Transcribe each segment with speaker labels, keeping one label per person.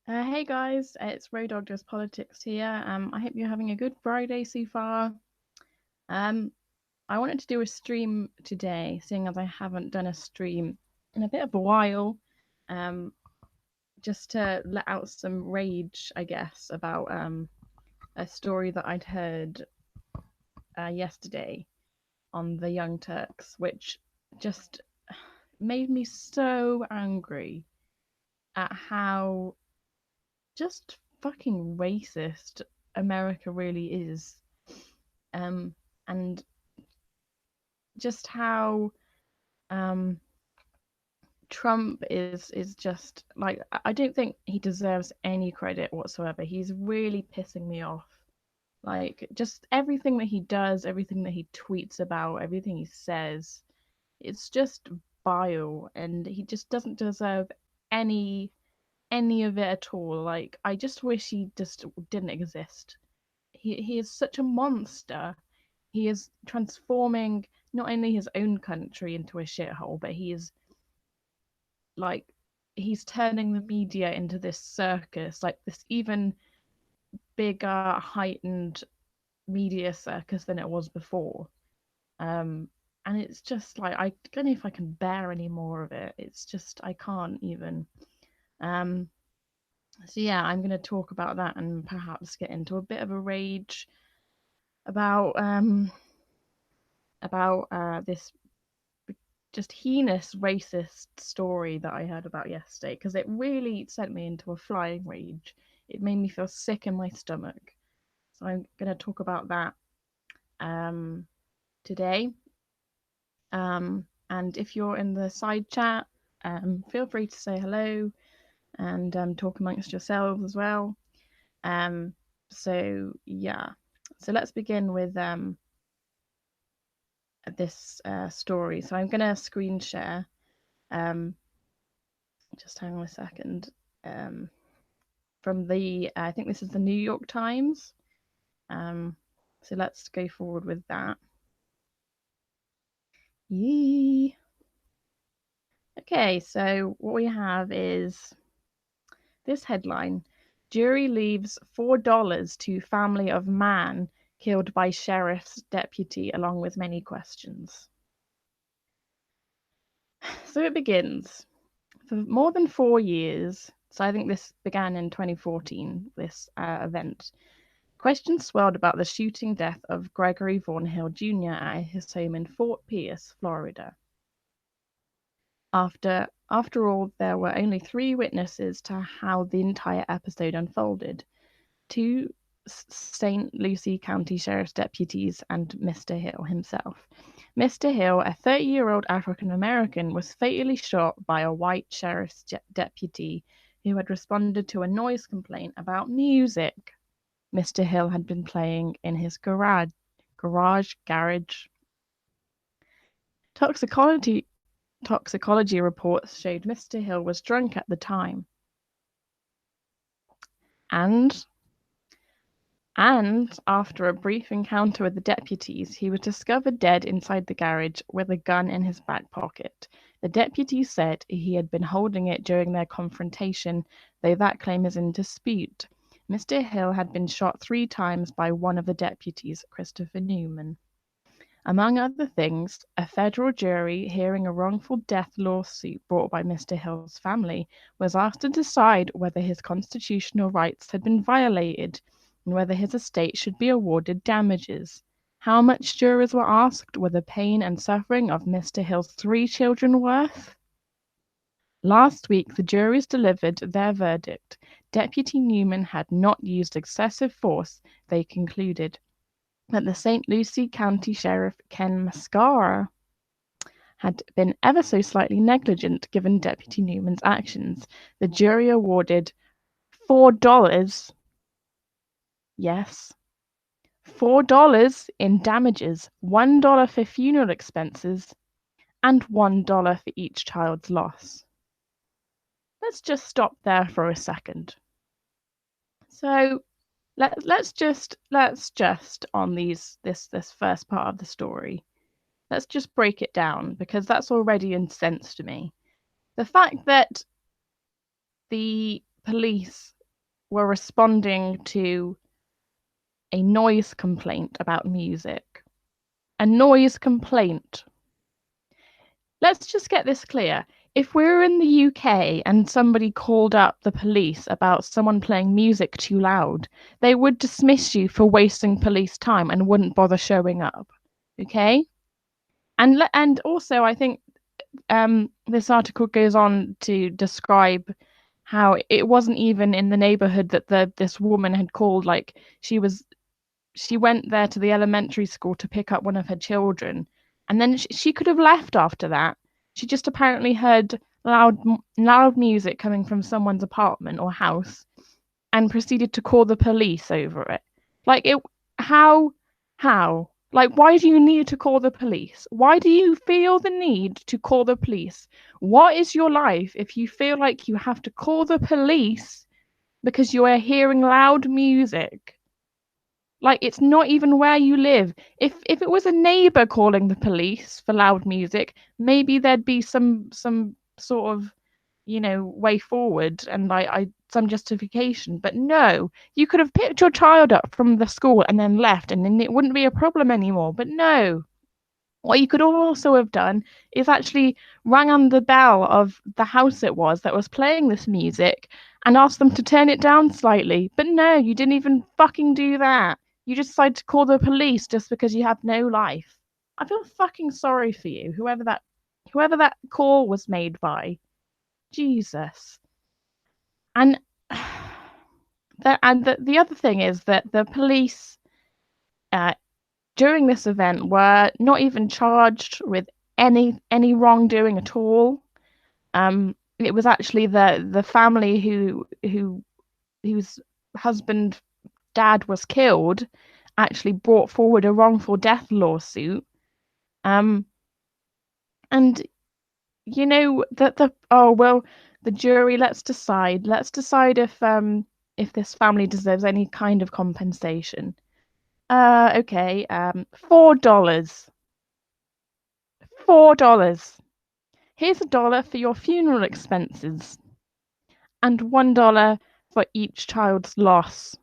Speaker 1: Hey guys, it's Road Dog Does Politics here. I hope you're having a good Friday so far. Um, I wanted to do a stream today, seeing as I haven't done a stream in a bit of a while. Um, just to let out some rage, I guess, about a story that I'd heard yesterday on the Young Turks, which just made me so angry at how just fucking racist America really is. And just how um Trump is just like, I don't think he deserves any credit whatsoever. He's really pissing me off. Like, just everything that he does, everything that he tweets about, everything he says, it's just vile, and he just doesn't deserve any any of it at all. Like, I just wish he just didn't exist. He is such a monster. He is transforming not only his own country into a shithole, but like he's turning the media into this circus, like this even bigger, heightened media circus than it was before. Um, and it's just like, I don't know if I can bear any more of it. It's just, I can't even. Um, so yeah, I'm going to talk about that and perhaps get into a bit of a rage about this just heinous racist story that I heard about yesterday, because it really sent me into a flying rage. It made me feel sick in my stomach. So I'm going to talk about that today. And if you're in the side chat, feel free to say hello and talk amongst yourselves as well. Um, so yeah, so let's begin with this story. So I'm going to screen share. Um, just hang on a second. Um, from the I think this is the New York Times. Um, so let's go forward with that. Yee. Okay, so what we have is this headline: Jury leaves $4 to family of man killed by sheriff's deputy, along with many questions. So it begins. For more than 4 years, so I think this began in 2014, this event, questions swelled about the shooting death of Gregory Hill Jr. at his home in Fort Pierce, Florida. After all, there were only 3 witnesses to how the entire episode unfolded: two St. Lucie County Sheriff's deputies and Mr. Hill himself. Mr. Hill, a 30-year-old African American, was fatally shot by a white sheriff's deputy who had responded to a noise complaint about music Mr. Hill had been playing in his garage. Toxicology reports showed Mr. Hill was drunk at the time. And after a brief encounter with the deputies, he was discovered dead inside the garage with a gun in his back pocket. The deputies said he had been holding it during their confrontation, though that claim is in dispute. Mr. Hill had been shot 3 times by one of the deputies, Christopher Newman. Among other things, a federal jury hearing a wrongful death lawsuit brought by Mr. Hill's family was asked to decide whether his constitutional rights had been violated and whether his estate should be awarded damages. How much jurors were asked were the pain and suffering of Mr. Hill's 3 children worth? Last week, the juries delivered their verdict. Deputy Newman had not used excessive force, they concluded. That the St. Lucie County Sheriff Ken Mascara had been ever so slightly negligent given Deputy Newman's actions. The jury awarded $4, yes, $4 in damages, $1 for funeral expenses, and $1 for each child's loss. Let's just stop there for a second. So let's just on this first part of the story, let's just break it down, because that's already incensed me. The fact that the police were responding to a noise complaint about music. A noise complaint. Let's just get this clear. If we were in the UK and somebody called up the police about someone playing music too loud, they would dismiss you for wasting police time and wouldn't bother showing up. Okay? And also, I think this article goes on to describe how it wasn't even in the neighborhood that this woman had called. Like she went there to the elementary school to pick up one of her children, and then she could have left after that. She just apparently heard loud music coming from someone's apartment or house and proceeded to call the police over it. Like it how how? Like why do you need to call the police? Why do you feel the need to call the police? What is your life if you feel like you have to call the police because you are hearing loud music? Like it's not even where you live. If it was a neighbor calling the police for loud music, maybe there'd be some sort of, way forward and I some justification. But no, you could have picked your child up from the school and then left and then it wouldn't be a problem anymore. But no. What you could also have done is actually rang on the bell of the house it was that was playing this music and asked them to turn it down slightly. But no, you didn't even fucking do that. You just decided to call the police just because you have no life. I feel fucking sorry for you, whoever that call was made by. Jesus. And the other thing is that the police uh, during this event were not even charged with any wrongdoing at all. It was actually the family whose husband dad was killed actually brought forward a wrongful death lawsuit. Um, and that the jury, let's decide if this family deserves any kind of compensation. Okay, $4. $4. Here's $1 for your funeral expenses and $1 for each child's loss.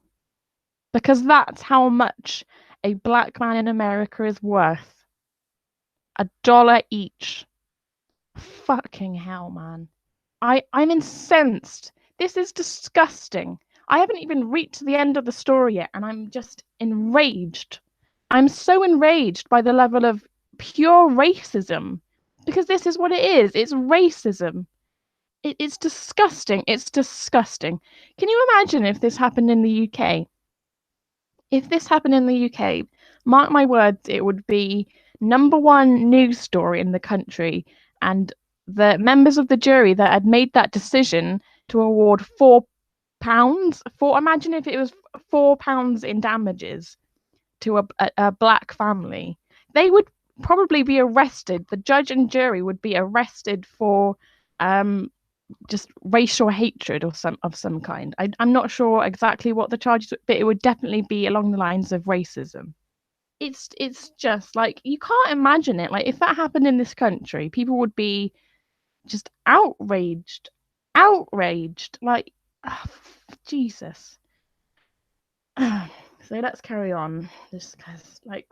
Speaker 1: Because that's how much a black man in America is worth. $1 each. Fucking hell, man. I'm incensed. This is disgusting. I haven't even reached the end of the story yet, and I'm just enraged. I'm so enraged by the level of pure racism. Because this is what it is. It's racism. It's disgusting. It's disgusting. Can you imagine if this happened in the UK? If this happened in the UK, mark my words, it would be number one news story in the country. And the members of the jury that had made that decision to award £4 for, imagine if it was £4 in damages to a black family, they would probably be arrested. The judge and jury would be arrested for um just racial hatred or some kind. I'm not sure exactly what the charges, but it would definitely be along the lines of racism. It's just like you can't imagine it. Like if that happened in this country, people would be just outraged. Like Jesus. So let's carry on. This guy's like.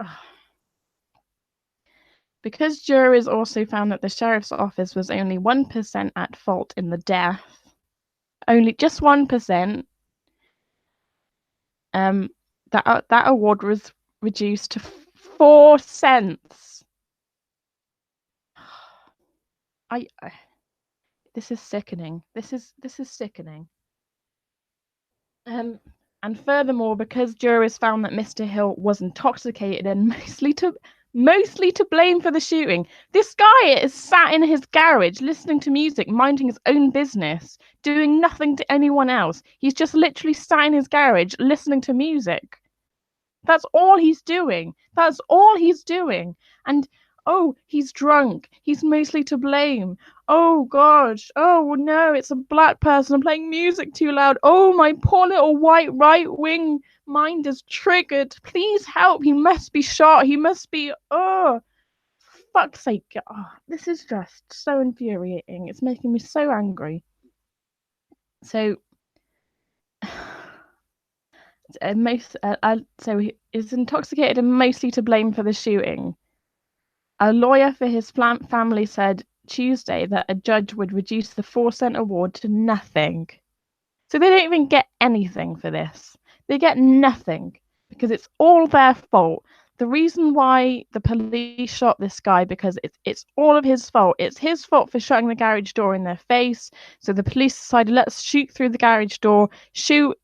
Speaker 1: Because jurors also found that the sheriff's office was only 1% at fault in the death, only just 1%, um, that award was reduced to 4 cents. I this is sickening. This is sickening. Um, and furthermore, because jurors found that Mr. Hill was intoxicated and mostly to blame for the shooting, this guy is sat in his garage listening to music, minding his own business, doing nothing to anyone else. He's just literally sat in his garage listening to music. That's all he's doing. That's all he's doing. And oh, he's drunk. He's mostly to blame. Oh gosh. Oh no, it's a black person playing music too loud. Oh, my poor little white right wing mind is triggered. Please help. He must be shot. He must be. Oh, fuck's sake. Oh, this is just so infuriating. It's making me so angry. So So he is intoxicated and mostly to blame for the shooting. A lawyer for his family said Tuesday that a judge would reduce the 4-cent award to nothing. So they don't even get anything for this. They get nothing because it's all their fault. The reason why the police shot this guy, because it's all of his fault. It's his fault for shutting the garage door in their face. So the police decided, let's shoot through the garage door, shoot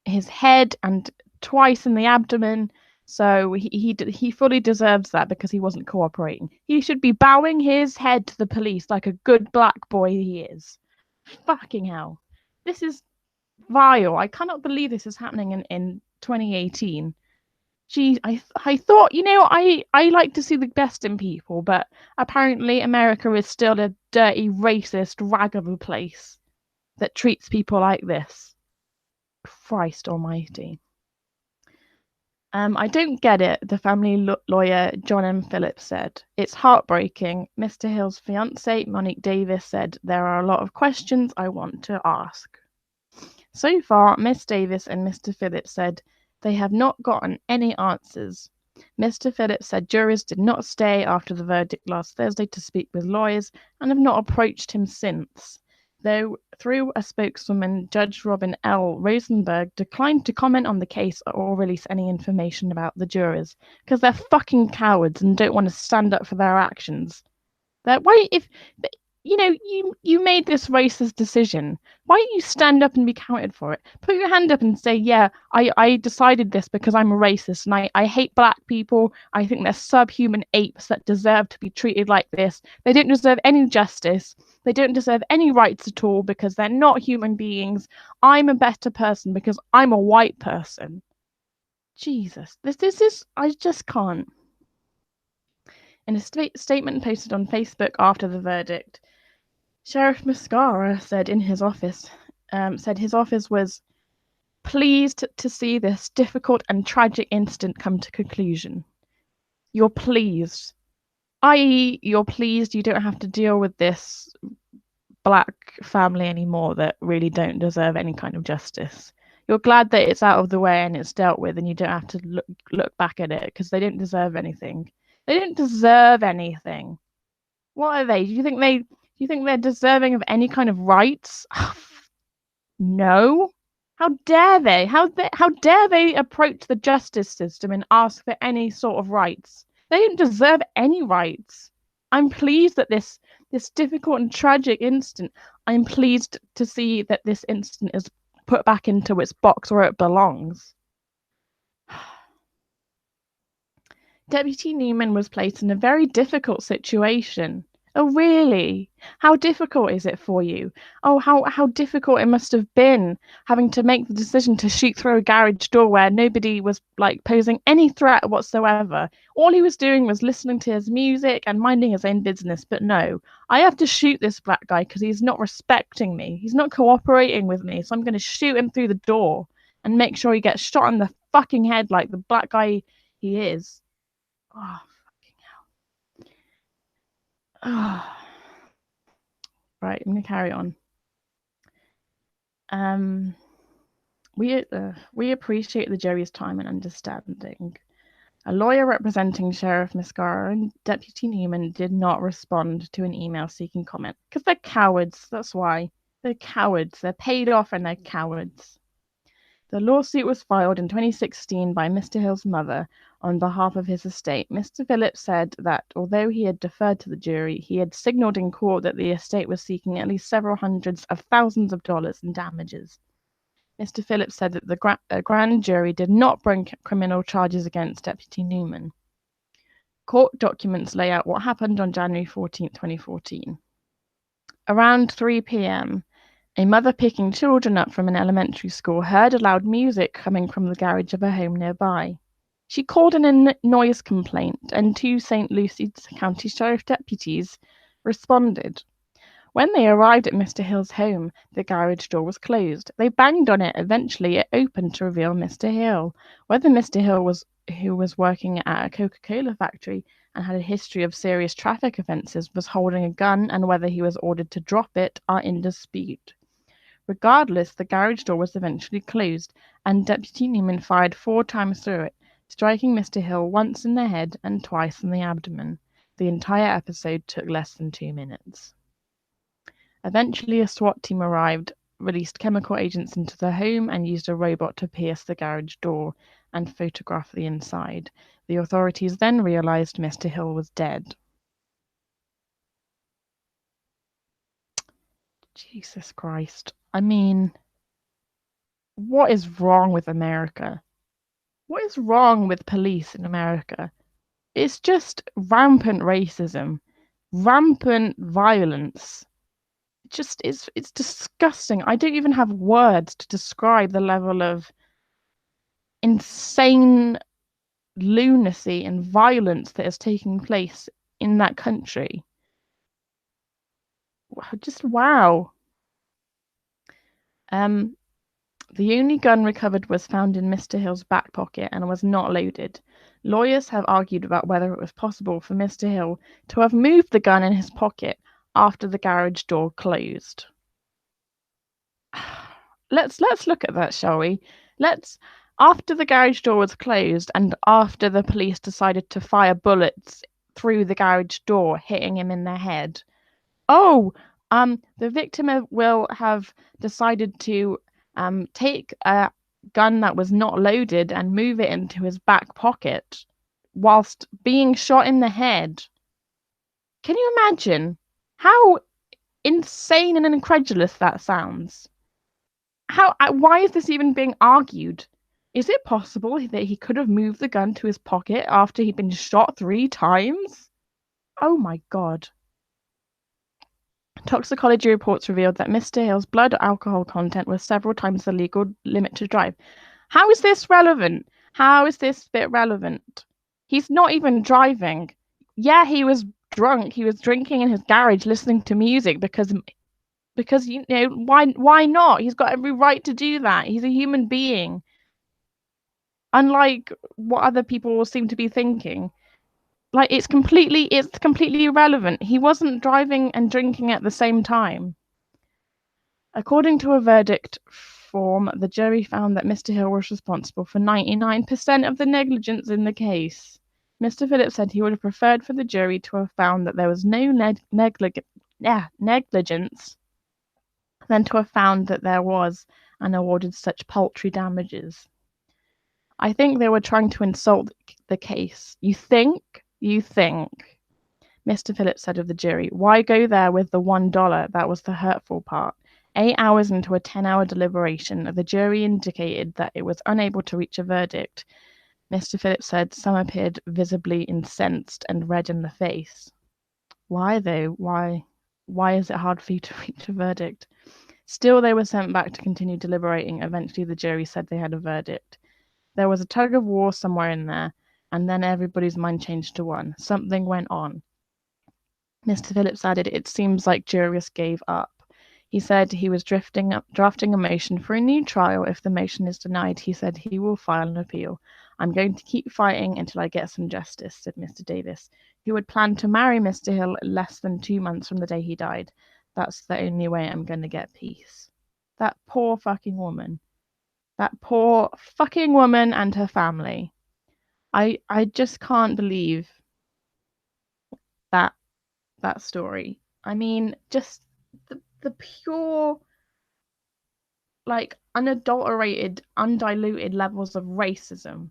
Speaker 1: his head and twice in the abdomen. So he fully deserves that because he wasn't cooperating. He should be bowing his head to the police like a good black boy he is. Fucking hell. This is vile. I cannot believe this is happening in 2018. Gee, I thought, I like to see the best in people, but apparently America is still a dirty, racist rag of a place that treats people like this. Christ almighty. I don't get it, the family lawyer John M. Phillips said. It's heartbreaking. Mr. Hill's fiancée, Monique Davis, said, there are a lot of questions I want to ask. So far, Miss Davis and Mr. Phillips said they have not gotten any answers. Mr. Phillips said jurors did not stay after the verdict last Thursday to speak with lawyers and have not approached him since. Though, through a spokeswoman, Judge Robin L. Rosenberg declined to comment on the case or release any information about the jurors because they're fucking cowards and don't want to stand up for their actions. You made this racist decision. Why don't you stand up and be counted for it? Put your hand up and say, yeah, I decided this because I'm a racist and I hate black people. I think they're subhuman apes that deserve to be treated like this. They don't deserve any justice. They don't deserve any rights at all because they're not human beings. I'm a better person because I'm a white person. Jesus, this is, I just can't. In a statement posted on Facebook after the verdict, Sheriff Mascara said his office was pleased to see this difficult and tragic incident come to conclusion. You're pleased, i.e., you're pleased you don't have to deal with this black family anymore that really don't deserve any kind of justice. You're glad that it's out of the way and it's dealt with, and you don't have to look back at it because they don't deserve anything. They don't deserve anything. What are they? Do you think they're deserving of any kind of rights? No. How dare they? How dare they approach the justice system and ask for any sort of rights? They don't deserve any rights. I'm pleased that this difficult and tragic incident, I'm pleased to see that this incident is put back into its box where it belongs. Deputy Newman was placed in a very difficult situation. Oh, really? How difficult is it for you? Oh, how difficult it must have been having to make the decision to shoot through a garage door where nobody was posing any threat whatsoever. All he was doing was listening to his music and minding his own business. But no, I have to shoot this black guy because he's not respecting me. He's not cooperating with me. So I'm going to shoot him through the door and make sure he gets shot in the fucking head like the black guy he is. Oh, fucking hell. Oh. Right, I'm going to carry on. We appreciate the jury's time and understanding. A lawyer representing Sheriff Mascara and Deputy Newman did not respond to an email seeking comment because they're cowards. That's why. They're cowards. They're paid off and they're cowards. The lawsuit was filed in 2016 by Mr. Hill's mother on behalf of his estate. Mr. Phillips said that although he had deferred to the jury, he had signaled in court that the estate was seeking at least several hundreds of thousands of dollars in damages. Mr. Phillips said that the grand jury did not bring criminal charges against Deputy Newman. Court documents lay out what happened on January 14, 2014. Around 3 p.m., a mother picking children up from an elementary school heard loud music coming from the garage of a home nearby. She called in a noise complaint, and 2 St. Lucie County Sheriff deputies responded. When they arrived at Mr. Hill's home, the garage door was closed. They banged on it. Eventually, it opened to reveal Mr. Hill. Whether Mr. Hill who was working at a Coca-Cola factory and had a history of serious traffic offences, was holding a gun, and whether he was ordered to drop it, are in dispute. Regardless, the garage door was eventually closed, and Deputy Newman fired 4 times through it, striking Mr. Hill once in the head and twice in the abdomen. The entire episode took less than 2 minutes. Eventually, a SWAT team arrived, released chemical agents into the home, and used a robot to pierce the garage door and photograph the inside. The authorities then realized Mr. Hill was dead. Jesus Christ. I mean, what is wrong with America? What is wrong with police in America? It's just rampant racism, rampant violence. It's disgusting. I don't even have words to describe the level of insane lunacy and violence that is taking place in that country. Just wow. The only gun recovered was found in Mr. Hill's back pocket and was not loaded. Lawyers have argued about whether it was possible for Mr. Hill to have moved the gun in his pocket after the garage door closed. Let's look at that, shall we? After the garage door was closed and after the police decided to fire bullets through the garage door, hitting him in the head. The victim will have decided to take a gun that was not loaded and move it into his back pocket whilst being shot in the head. Can you imagine how insane and incredulous that sounds? Why is this even being argued? Is it possible that he could have moved the gun to his pocket after he'd been shot 3 times? Oh my God. Toxicology reports revealed that Mr. Hill's blood alcohol content was several times the legal limit to drive. How is this relevant? How is this bit relevant? He's not even driving. Yeah, he was drunk. He was drinking in his garage, listening to music because you know why not? He's got every right to do that. He's a human being. Unlike what other people seem to be thinking. Like it's completely irrelevant. He wasn't driving and drinking at the same time. According to a verdict form, the jury found that Mr. Hill was responsible for 99% of the negligence in the case. Mr. Phillips said he would have preferred for the jury to have found that there was no negligence than to have found that there was and awarded such paltry damages. I think they were trying to insult the case. You think? Mr. Phillips said of the jury, why go there with the $1? That was the hurtful part. 8 hours into a 10-hour deliberation, the jury indicated that it was unable to reach a verdict. Mr. Phillips said some appeared visibly incensed and red in the face. Why, though? Why is it hard for you to reach a verdict? Still, they were sent back to continue deliberating. Eventually, the jury said they had a verdict. There was a tug of war somewhere in there, and then everybody's mind changed to one. Something went on. Mr. Phillips added, it seems like jurists gave up. He said he was drafting a motion for a new trial. If the motion is denied, he said he will file an appeal. I'm going to keep fighting until I get some justice, said Mr. Davis, who had planned to marry Mr. Hill less than 2 months from the day he died. That's the only way I'm going to get peace. That poor fucking woman. That poor fucking woman and her family. I just can't believe that story. I mean, just the pure, like, unadulterated, undiluted levels of racism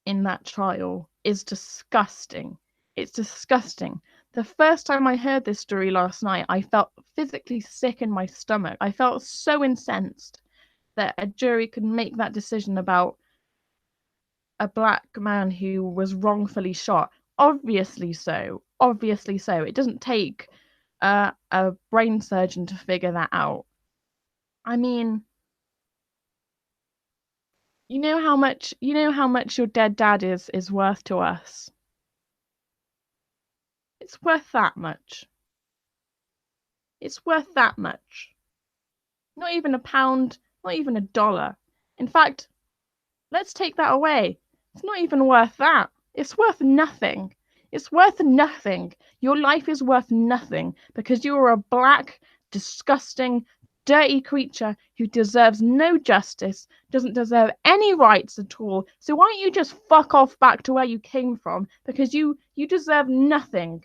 Speaker 1: in that trial is disgusting. It's disgusting. The first time I heard this story last night, I felt physically sick in my stomach. I felt so incensed that a jury could make that decision about a black man who was wrongfully shot. Obviously so. It doesn't take a brain surgeon to figure that out. I mean, you know how much your dead dad is worth to us. It's worth that much. It's worth that much. Not even a pound, not even $1. In fact, let's take that away. It's not even worth that. It's worth nothing. It's worth nothing. Your life is worth nothing because you are a black, disgusting, dirty creature who deserves no justice, doesn't deserve any rights at all. So why don't you just fuck off back to where you came from? Because you deserve nothing.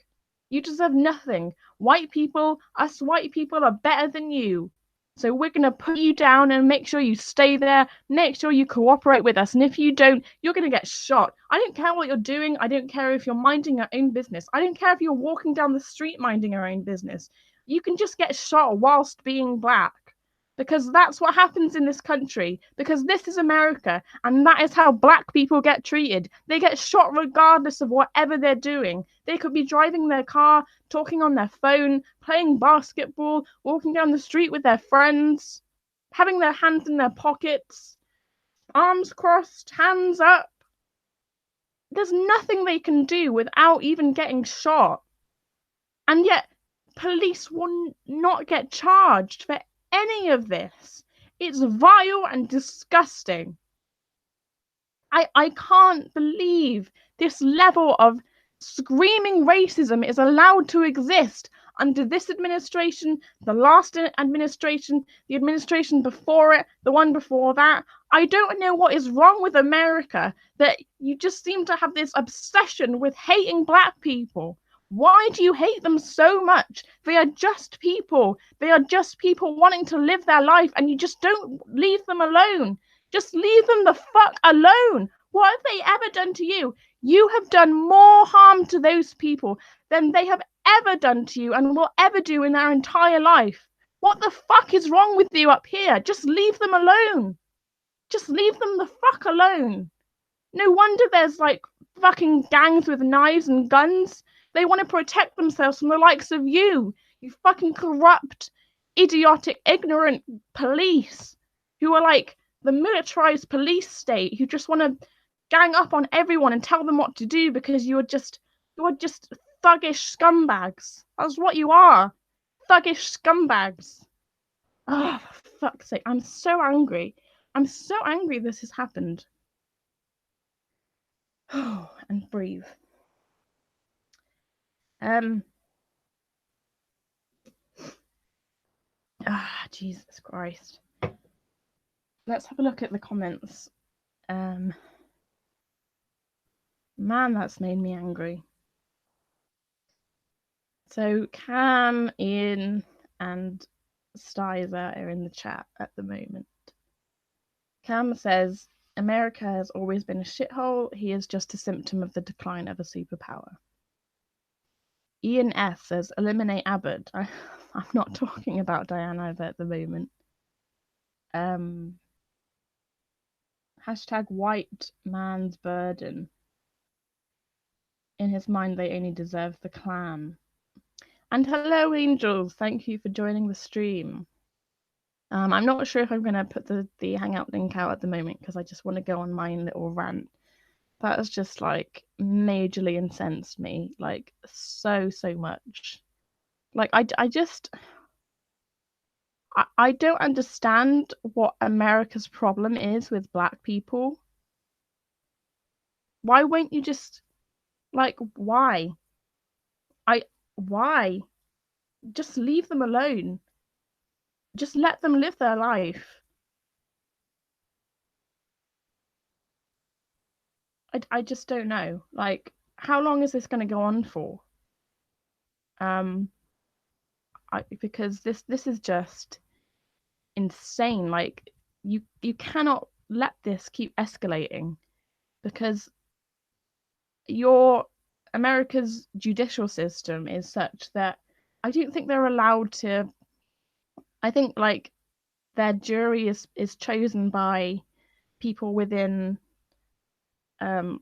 Speaker 1: You deserve nothing. Us white people are better than you. So we're going to put you down and make sure you stay there. Make sure you cooperate with us. And if you don't, you're going to get shot. I don't care what you're doing. I don't care if you're minding your own business. I don't care if you're walking down the street minding your own business. You can just get shot whilst being black. Because that's what happens in this country. Because this is America. And that is how black people get treated. They get shot regardless of whatever they're doing. They could be driving their car, talking on their phone, playing basketball, walking down the street with their friends, having their hands in their pockets, arms crossed, hands up. There's nothing they can do without even getting shot. And yet, police will not get charged for any of this. It's vile and disgusting. I can't believe this level of screaming racism is allowed to exist under this administration, the last administration, the administration before it, the one before that. I don't know what is wrong with America that you just seem to have this obsession with hating black people. Why do you hate them so much? They are just people. They are just people wanting to live their life, and you just don't leave them alone. Just leave them the fuck alone. What have they ever done to you? You have done more harm to those people than they have ever done to you and will ever do in their entire life. What the fuck is wrong with you up here? Just leave them alone. Just leave them the fuck alone. No wonder there's like fucking gangs with knives and guns. They want to protect themselves from the likes of you fucking corrupt, idiotic, ignorant police who are like the militarized police state who just want to gang up on everyone and tell them what to do because you are just thuggish scumbags. That's what you are. Thuggish scumbags. Oh, for fuck's sake. I'm so angry. I'm so angry this has happened. Oh, and breathe. Jesus Christ. Let's have a look at the comments. Man, that's made me angry. So Cam, Ian, and Stizer are in the chat at the moment. Cam says, America has always been a shithole. He is just a symptom of the decline of a superpower. Ian S says, eliminate Abbott. I'm not talking about Diane either at the moment. Hashtag white man's burden. In his mind, they only deserve the Klan. And hello, angels. Thank you for joining the stream. I'm not sure if I'm going to put the Hangout link out at the moment because I just want to go on my little rant. That has just like majorly incensed me, like so much. Like I don't understand what America's problem is with black people. Why won't you just like why? Why? Just leave them alone. Just let them live their life. I just don't know. Like, how long is this going to go on for? Because this is just insane. Like, you cannot let this keep escalating because America's judicial system is such that I don't think they're allowed to. I think like their jury is chosen by people within so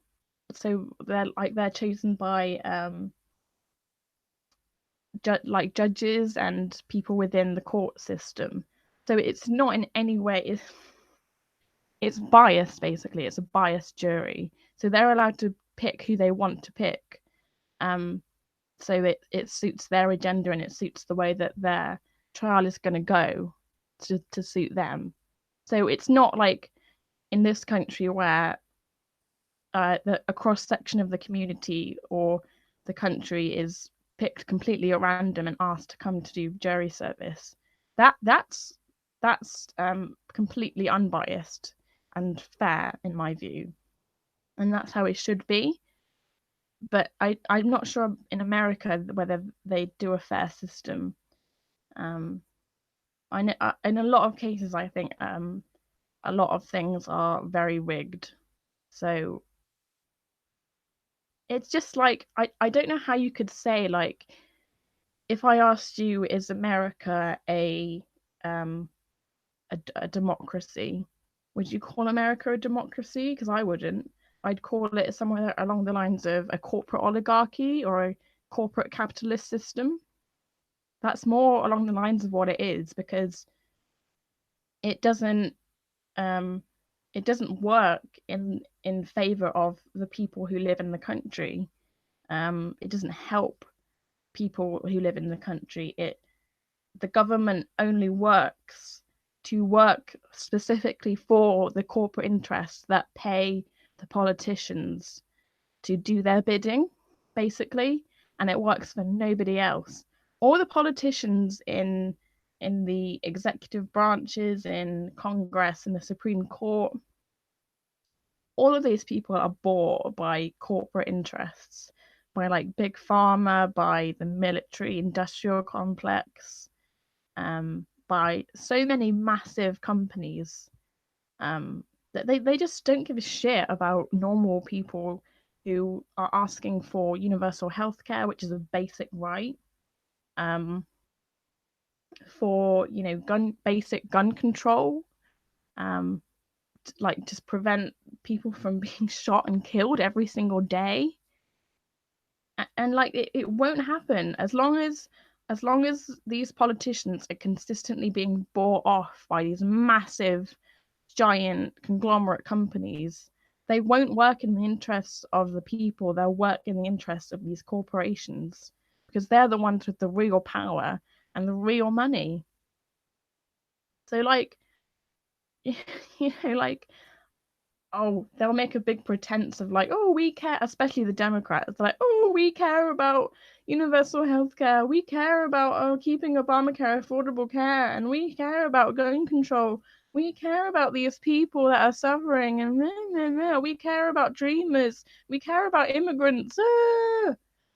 Speaker 1: they're chosen by judges and people within the court system, so it's not in any way it's biased. Basically, it's a biased jury, so they're allowed to pick who they want to pick, so it suits their agenda and it suits the way that their trial is going to go to suit them. So it's not like in this country where a cross section of the community or the country is picked completely at random and asked to come to do jury service. That's that's completely unbiased and fair in my view, and that's how it should be. But I'm not sure in America whether they do a fair system. Um, I know in a lot of cases, I think a lot of things are very rigged. So it's just like I don't know how you could say, like, if I asked you, is America um a democracy? Would you call America a democracy? Because I wouldn't. I'd call it somewhere along the lines of a corporate oligarchy or a corporate capitalist system. That's more along the lines of what it is, because it doesn't um it doesn't work in favor of the people who live in the country. It doesn't help people who live in the country. The government only works to work specifically for the corporate interests that pay the politicians to do their bidding, basically, and it works for nobody else. All the politicians in the executive branches, in Congress, in the Supreme Court, all of these people are bought by corporate interests, by like big pharma, by the military industrial complex, by so many massive companies, that they just don't give a shit about normal people who are asking for universal healthcare, which is a basic right, um, for basic gun control, um, like just prevent people from being shot and killed every single day. And like it won't happen as long as these politicians are consistently being bought off by these massive giant conglomerate companies. They won't work in the interests of the people. They'll work in the interests of these corporations, because they're the ones with the real power and the real money. So like like, oh, they'll make a big pretense of like, oh, we care, especially the Democrats, like, oh, we care about universal health care, we care about keeping Obamacare affordable care, and we care about gun control, we care about these people that are suffering, and we care about dreamers, we care about immigrants.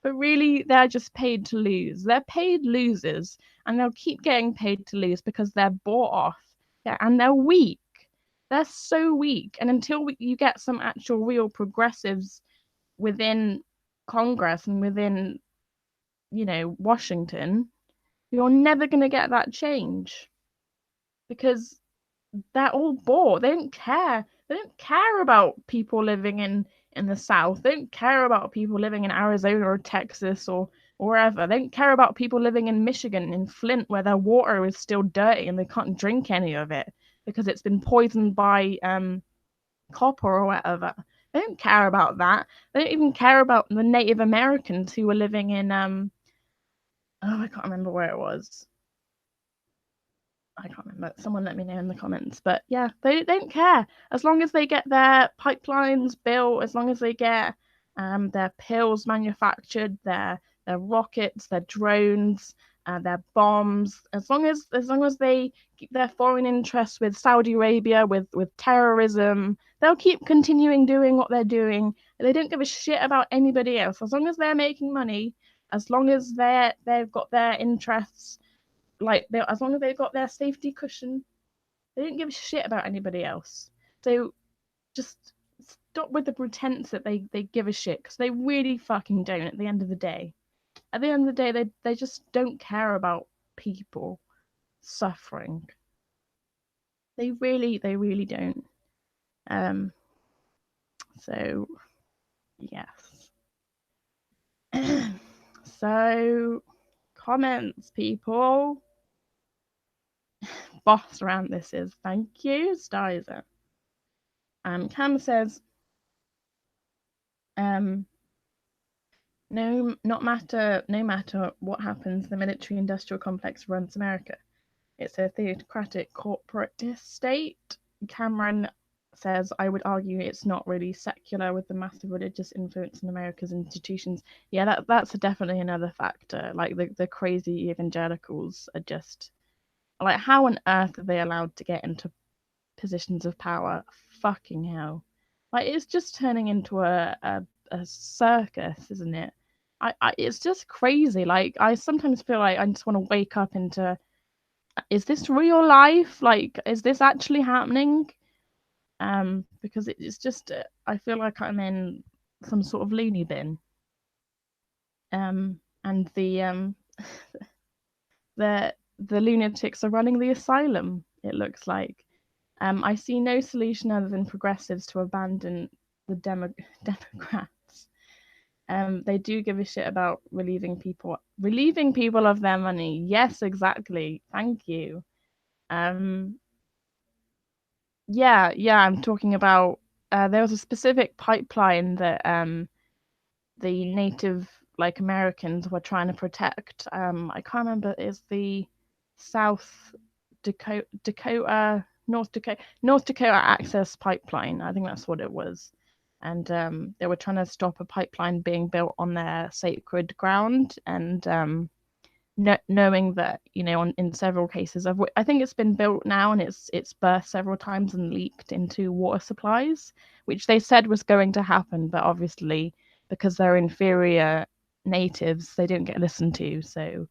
Speaker 1: But really, they're just paid to lose. They're paid losers, and they'll keep getting paid to lose because they're bought off. Yeah, and they're weak. They're so weak. And until you get some actual real progressives within Congress and within, Washington, you're never going to get that change, because they're all bored. They don't care. They don't care about people living in the South. They don't care about people living in Arizona or Texas or wherever. They don't care about people living in Michigan, in Flint, where their water is still dirty and they can't drink any of it because it's been poisoned by copper or whatever. They don't care about that. They don't even care about the Native Americans who were living in I can't remember where it was. I can't remember. Someone let me know in the comments. But yeah, they don't care. As long as they get their pipelines built, as long as they get their pills manufactured, their rockets, their drones, their bombs, as long as they keep their foreign interests with Saudi Arabia, with terrorism, they'll keep continuing doing what they're doing. They don't give a shit about anybody else. As long as they're making money, as long as they've got their interests, like as long as they've got their safety cushion, they don't give a shit about anybody else. So just stop with the pretense that they give a shit, because they really fucking don't. At the end of the day, they just don't care about people suffering. They really don't. Um. So yes. So comments, people. Boss around this is. Thank you, Stizer. Cam says, no matter what happens, the military industrial complex runs America. It's a theocratic corporatist state. Cameron says, I would argue it's not really secular with the massive religious influence in America's institutions. Yeah, that's definitely another factor. Like the crazy evangelicals are just Like, how on earth are they allowed to get into positions of power? Fucking hell. Like, it's just turning into a circus, isn't it? It's just crazy. Like, I sometimes feel like I just want to wake up into, is this real life? Like, is this actually happening? Because it's just, I feel like I'm in some sort of loony bin. And the lunatics are running the asylum, it looks like. I see no solution other than progressives to abandon the Democrats. They do give a shit about relieving people of their money. Yes, exactly. Thank you. Yeah, I'm talking about. There was a specific pipeline that the Native Americans were trying to protect. I can't remember. Is the South Dakota, North Dakota Access Pipeline? I think that's what it was. And they were trying to stop a pipeline being built on their sacred ground, and knowing that, in several cases of I think it's been built now, and it's burst several times and leaked into water supplies, which they said was going to happen, but obviously because they're inferior natives, they didn't get listened to. So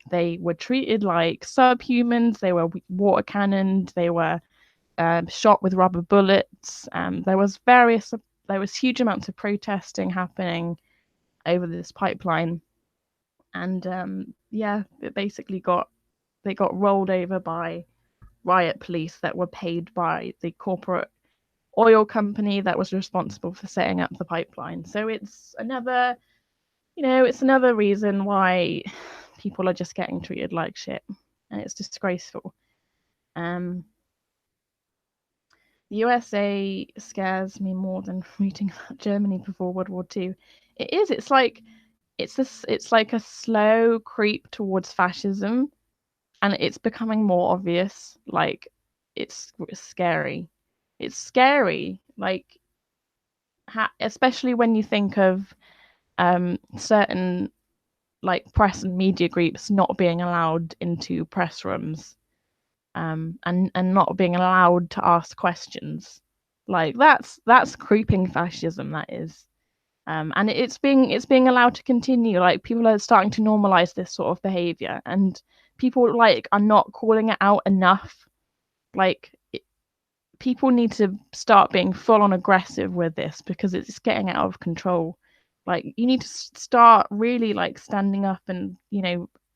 Speaker 1: they were treated like subhumans. They were water cannoned. They were shot with rubber bullets. There was huge amounts of protesting happening over this pipeline, and yeah, they got rolled over by riot police that were paid by the corporate oil company that was responsible for setting up the pipeline. So it's another reason why people are just getting treated like shit, and it's disgraceful. The USA scares me more than reading about Germany before World War II. It is. It's like a slow creep towards fascism, and it's becoming more obvious. Like, it's scary. It's scary. Like, especially when you think of certain press and media groups not being allowed into press rooms, and not being allowed to ask questions. Like, that's creeping fascism, that is. And it's being allowed to continue. Like, people are starting to normalize this sort of behavior, and people are not calling it out enough. Like, people need to start being full on aggressive with this, because it's getting out of control. Like, you need to start really standing up and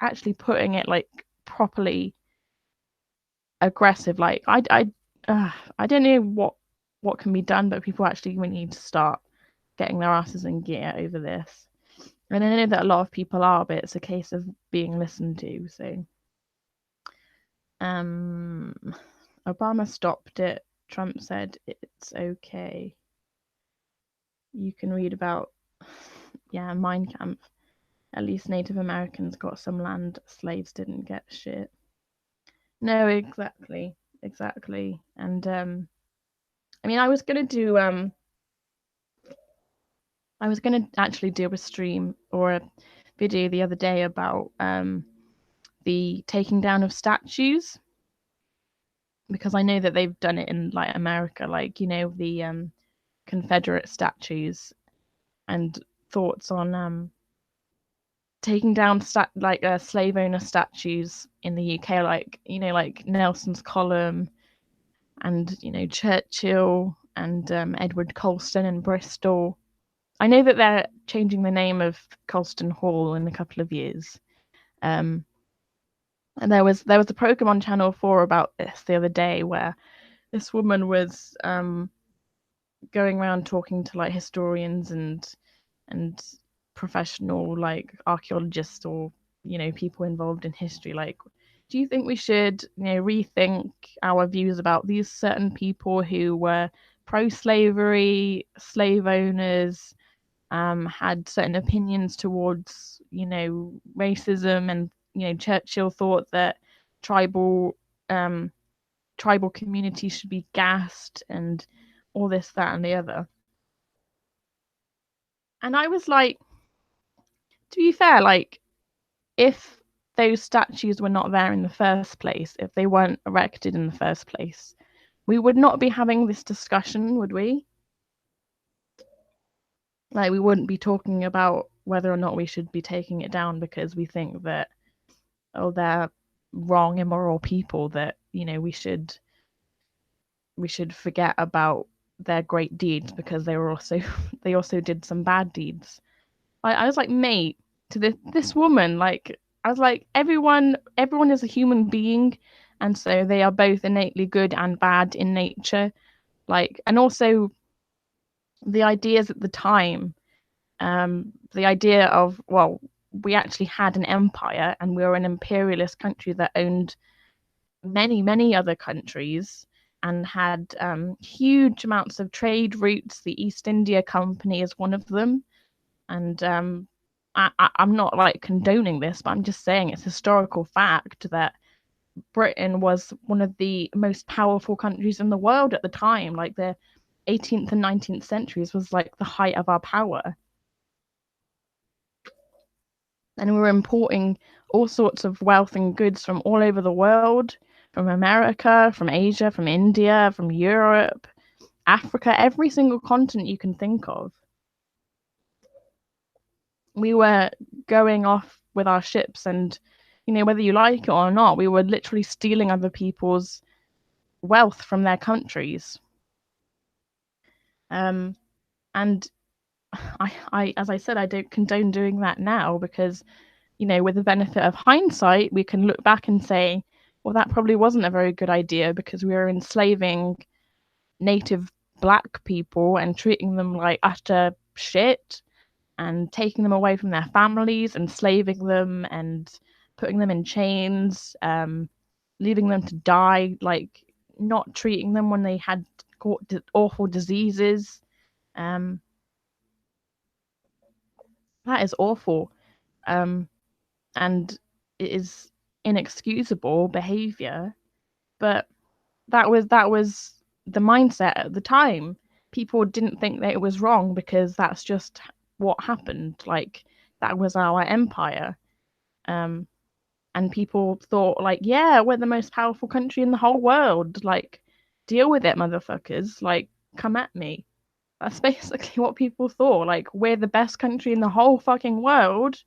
Speaker 1: actually putting it properly aggressive. I don't know what can be done, but people actually really need to start getting their asses in gear over this. And I know that a lot of people are, but it's a case of being listened to. So, Obama stopped it. Trump said it's okay. You can read about, yeah, Mein Kampf. At least Native Americans got some land. Slaves didn't get shit. No, exactly. And I mean, I was gonna actually do a stream or a video the other day about the taking down of statues, because I know that they've done it in America, the Confederate statues, and thoughts on taking down slave owner statues in the UK, like Nelson's Column, and Churchill, and Edward Colston in Bristol. I know that they're changing the name of Colston Hall in a couple of years. And there was a program on Channel 4 about this the other day, where this woman was going around talking to historians and professional archaeologists, or people involved in history. Like, do you think we should rethink our views about these certain people who were pro-slavery, slave owners, had certain opinions towards racism, and Churchill thought that tribal tribal communities should be gassed, and all this, that, and the other. And I was like, to be fair, if those statues were not there in the first place, if they weren't erected in the first place, we would not be having this discussion, would we? Like, we wouldn't be talking about whether or not we should be taking it down because we think that, oh, they're wrong, immoral people, that, you know, we should forget about their great deeds because they were also they also did some bad deeds. I was like, mate, to this woman, like, I was like, everyone is a human being, and so they are both innately good and bad in nature. Like, and also the ideas at the time, the idea of, well, we actually had an empire and we were an imperialist country that owned many other countries and had huge amounts of trade routes. The East India Company is one of them, and I'm not like condoning this, but I'm just saying it's historical fact that Britain was one of the most powerful countries in the world at the time. Like, the 18th and 19th centuries was like the height of our power, and we were importing all sorts of wealth and goods from all over the world, from America, from Asia, from India, from Europe, Africa, every single continent you can think of. We were going off with our ships, and, you know, whether you like it or not, we were literally stealing other people's wealth from their countries. And as I said, I don't condone doing that now because, you know, with the benefit of hindsight, we can look back and say, well, that probably wasn't a very good idea because we were enslaving native black people and treating them like utter shit and taking them away from their families, enslaving them and putting them in chains, leaving them to die, like not treating them when they had awful diseases. Um, that is awful. Um, and it is inexcusable behavior, but that was the mindset at the time. People didn't think that it was wrong because that's just what happened. Like, that was our empire. Um, and people thought, like, yeah, we're the most powerful country in the whole world. Like, deal with it, motherfuckers. Like, come at me. That's basically what people thought. Like, we're the best country in the whole fucking world,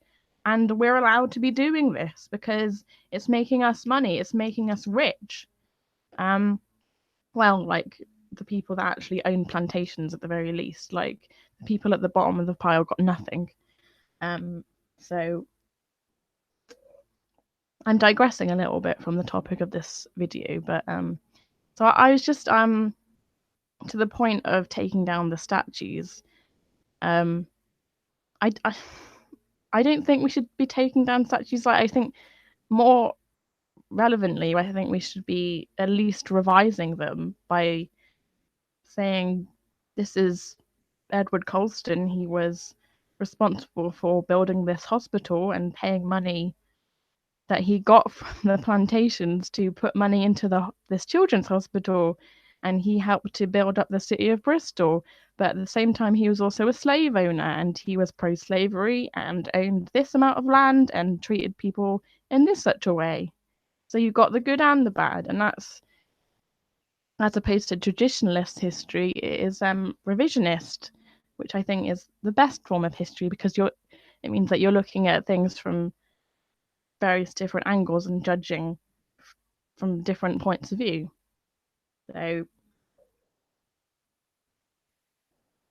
Speaker 1: and we're allowed to be doing this because it's making us money. It's making us rich. Um, well, like, the people that actually own plantations at the very least. Like, the people at the bottom of the pile got nothing. So I'm digressing a little bit from the topic of this video, but so I was just to the point of taking down the statues. Um, I, I I don't think we should be taking down statues. Like, I think more relevantly, I think we should be at least revising them by saying this is Edward Colston. He was responsible for building this hospital and paying money that he got from the plantations to put money into this children's hospital, and he helped to build up the city of Bristol. But at the same time, he was also a slave owner, and he was pro-slavery and owned this amount of land and treated people in this such a way. So you've got the good and the bad, and that's, as opposed to traditionalist history, it is revisionist, which I think is the best form of history because it means that you're looking at things from various different angles and judging from different points of view. So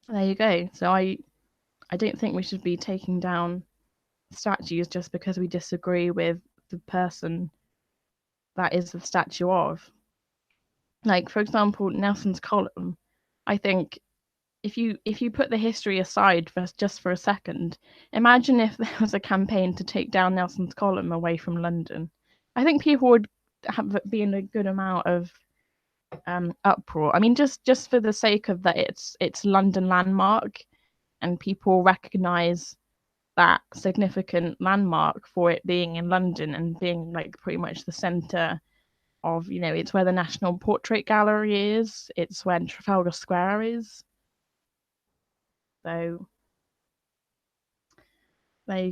Speaker 1: there you go. So I don't think we should be taking down statues just because we disagree with the person that is the statue of. Like, for example, Nelson's column. I think if you put the history aside for just for a second, imagine if there was a campaign to take down Nelson's column away from London. I think people would have been a good amount of uproar. I mean, just for the sake of that, it's London landmark, and people recognise that significant landmark for it being in London and being like pretty much the centre of, you know, it's where the National Portrait Gallery is, it's where Trafalgar Square is. So there you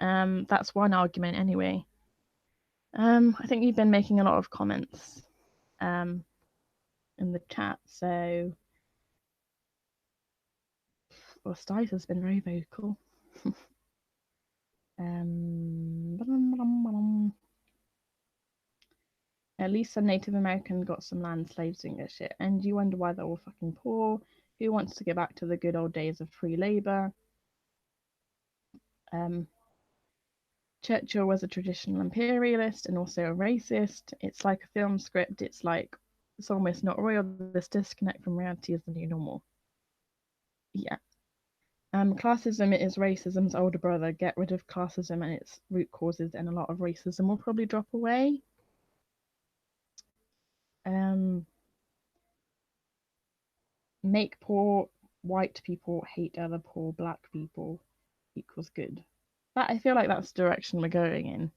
Speaker 1: go. That's one argument anyway. I think you've been making a lot of comments in the chat, so Stice has been very vocal. At least some Native American got some land, slaves doing their shit, and you wonder why they're all fucking poor. Who wants to get back to the good old days of free labor? Churchill was a traditional imperialist and also a racist. It's like a film script. It's almost not real. This disconnect from reality is the new normal. Yeah. Classism is racism's older brother. Get rid of classism and its root causes, and a lot of racism will probably drop away. Make poor white people hate other poor black people equals good. That I feel like that's the direction we're going in.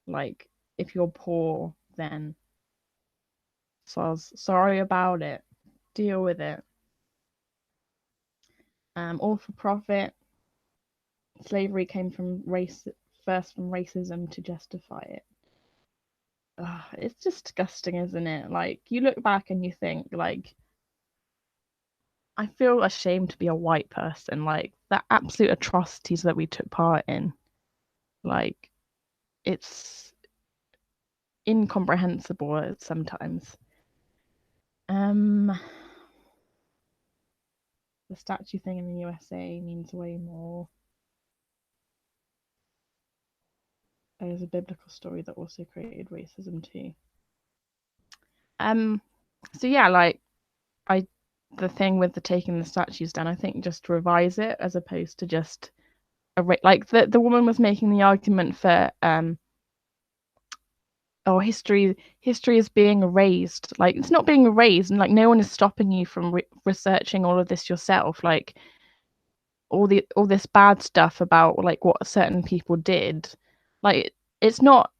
Speaker 1: Like, if you're poor, then sorry about it. Deal with it. All for profit. Slavery came from first from racism to justify it. It's just disgusting, isn't it? Like, you look back and you think, like, I feel ashamed to be a white person. Like, the absolute atrocities that we took part in. Like, it's incomprehensible sometimes. The statue thing in the USA means way more. There's a biblical story that also created racism too. So yeah, like the thing with the taking the statues down, I think just revise it as opposed to just like the woman was making the argument for history is being erased. Like, it's not being erased, and like no one is stopping you from researching all of this yourself. Like, all this bad stuff about like what certain people did, like it's not,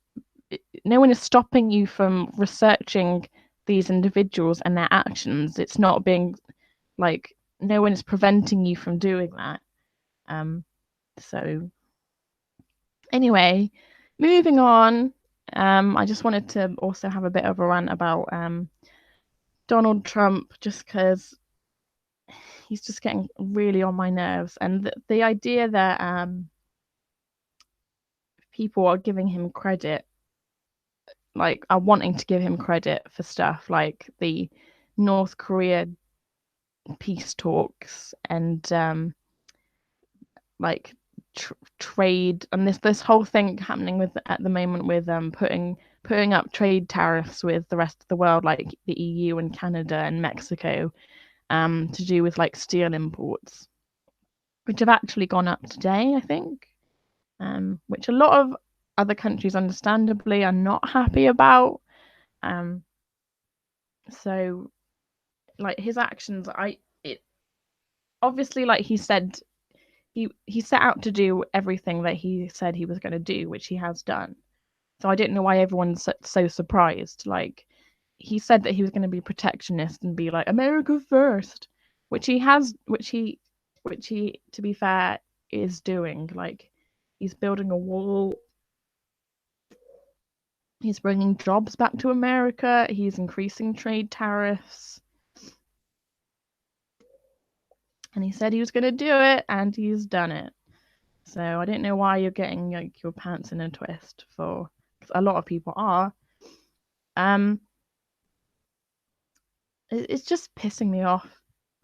Speaker 1: no one is stopping you from researching these individuals and their actions. It's not being like, no one is preventing you from doing that. So anyway, moving on. I just wanted to also have a bit of a rant about Donald Trump, just because he's just getting really on my nerves, and the idea that people are giving him credit, like are wanting to give him credit for stuff like the North Korea peace talks and like trade, and this whole thing happening with at the moment with putting up trade tariffs with the rest of the world, like the EU and Canada and Mexico, to do with like steel imports, which have actually gone up today, I think, which a lot of other countries understandably are not happy about. So like his actions, it obviously, like he said, he set out to do everything that he said he was going to do, which he has done. So I didn't know why everyone's so surprised. Like, he said that he was going to be protectionist and be like America first, which he has, which he, to be fair, is doing. Like, he's building a wall. He's bringing jobs back to America. He's increasing trade tariffs. And he said he was going to do it, and he's done it. So I don't know why you're getting like your pants in a twist for, because a lot of people are. It's just pissing me off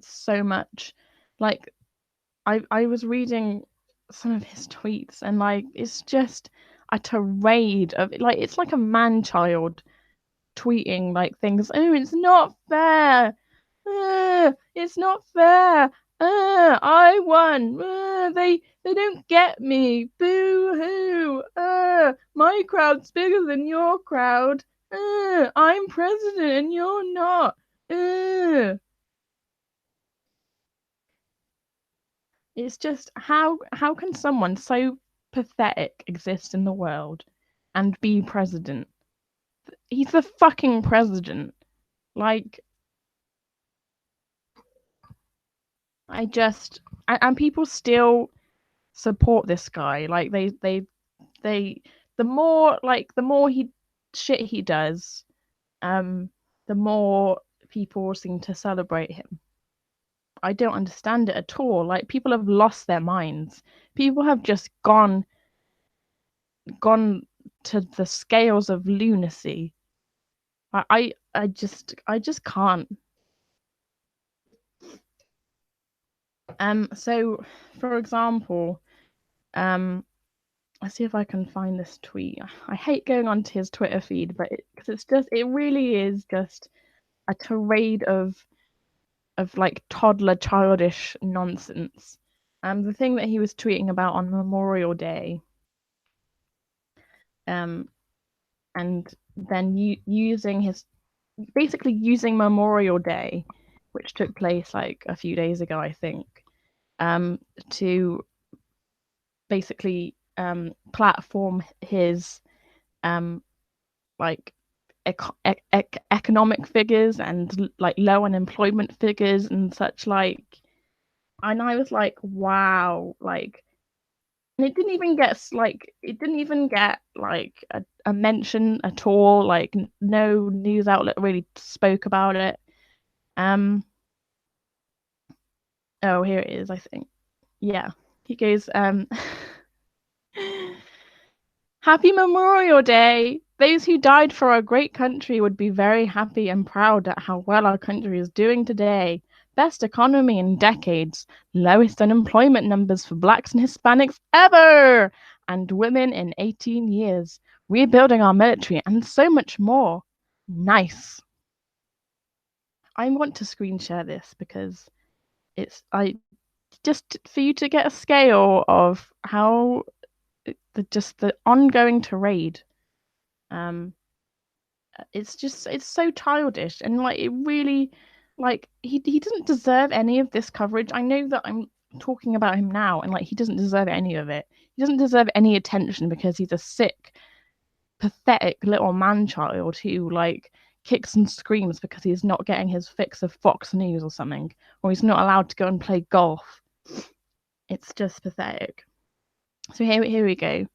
Speaker 1: so much. Like, I was reading some of his tweets, and like it's just a tirade of, like, it's like a man-child tweeting like things. Oh, it's not fair. It's not fair. I won. They don't get me. Boo hoo. My crowd's bigger than your crowd. I'm president and you're not. It's just, how can someone so pathetic exist in the world and be president? He's the fucking president. Like, I just, and people still support this guy. Like, they the more, like, the more he shit he does, the more people seem to celebrate him. I don't understand it at all. Like, people have lost their minds. People have just gone to the scales of lunacy. I just can't. So for example, let's see if I can find this tweet. I hate going onto his Twitter feed, but because it really is just a tirade of like toddler childish nonsense. The thing that he was tweeting about on Memorial Day, and then basically using Memorial Day, which took place like a few days ago, I think, to basically platform his like economic figures and like low unemployment figures and such like. And I was like, wow, like, and it didn't even get like a mention at all. Like, no news outlet really spoke about it. Oh, here it is, I think. Yeah. He goes, Happy Memorial Day! Those who died for our great country would be very happy and proud at how well our country is doing today. Best economy in decades, lowest unemployment numbers for blacks and Hispanics ever, and women in 18 years, rebuilding our military, and so much more. Nice. I want to screen share this because I just for you to get a scale of how the ongoing tirade. It's so childish and like it really like he doesn't deserve any of this coverage. I know that I'm talking about him now and like he doesn't deserve any of it. He doesn't deserve any attention because he's a sick, pathetic little man child who like kicks and screams because he's not getting his fix of Fox News or something, or he's not allowed to go and play golf. It's just pathetic. So here we go.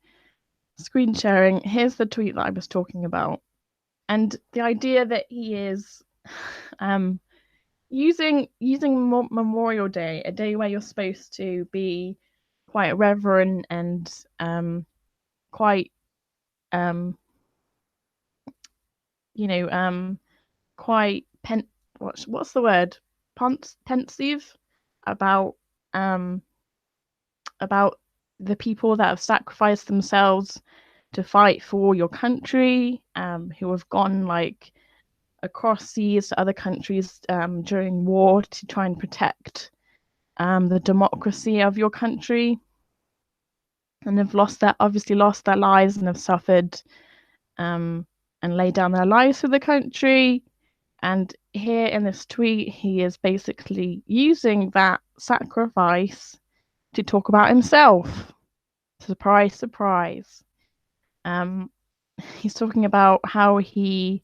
Speaker 1: Screen sharing. Here's the tweet that I was talking about. And the idea that he is using Memorial Day, a day where you're supposed to be quite reverent and quite you know quite what's the word, pensive about um about the people that have sacrificed themselves to fight for your country, who have gone like across seas to other countries during war to try and protect the democracy of your country, and have obviously lost their lives and have suffered and laid down their lives for the country. And here in this tweet, he is basically using that sacrifice to talk about himself. Surprise, surprise. He's talking about how he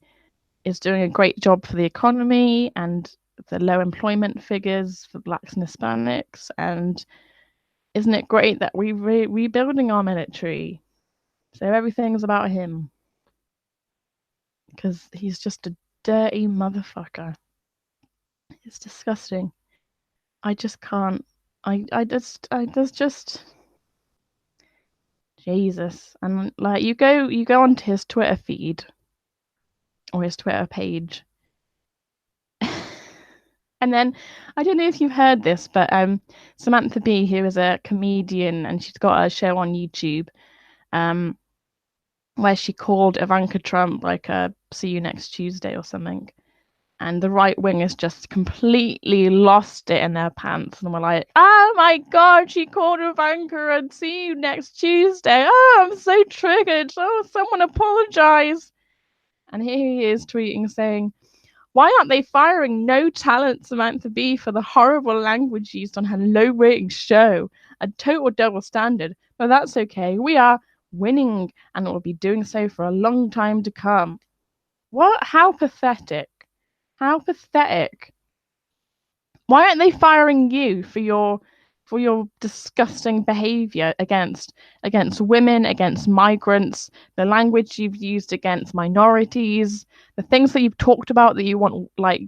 Speaker 1: is doing a great job for the economy and the low employment figures for blacks and Hispanics. And isn't it great that we're rebuilding our military? So everything's about him because he's just a dirty motherfucker. It's disgusting. I just can't. There's just Jesus. And like you go onto his Twitter feed or his Twitter page. And then I don't know if you've heard this, but Samantha Bee, who is a comedian, and she's got a show on YouTube, where she called Ivanka Trump like a "see you next Tuesday" or something, and the right wing has just completely lost it in their pants, and we're like, "Oh my God, she called Ivanka and see you next Tuesday! Oh, I'm so triggered! Oh, someone apologize!" And here he is tweeting saying, why aren't they firing no talent Samantha Bee for the horrible language used on her low rating show? A total double standard. But that's okay. We are winning and will be doing so for a long time to come. What? How pathetic. How pathetic. Why aren't they firing you for your for your disgusting behavior against women, against migrants, the language you've used against minorities, the things that you've talked about that you want, like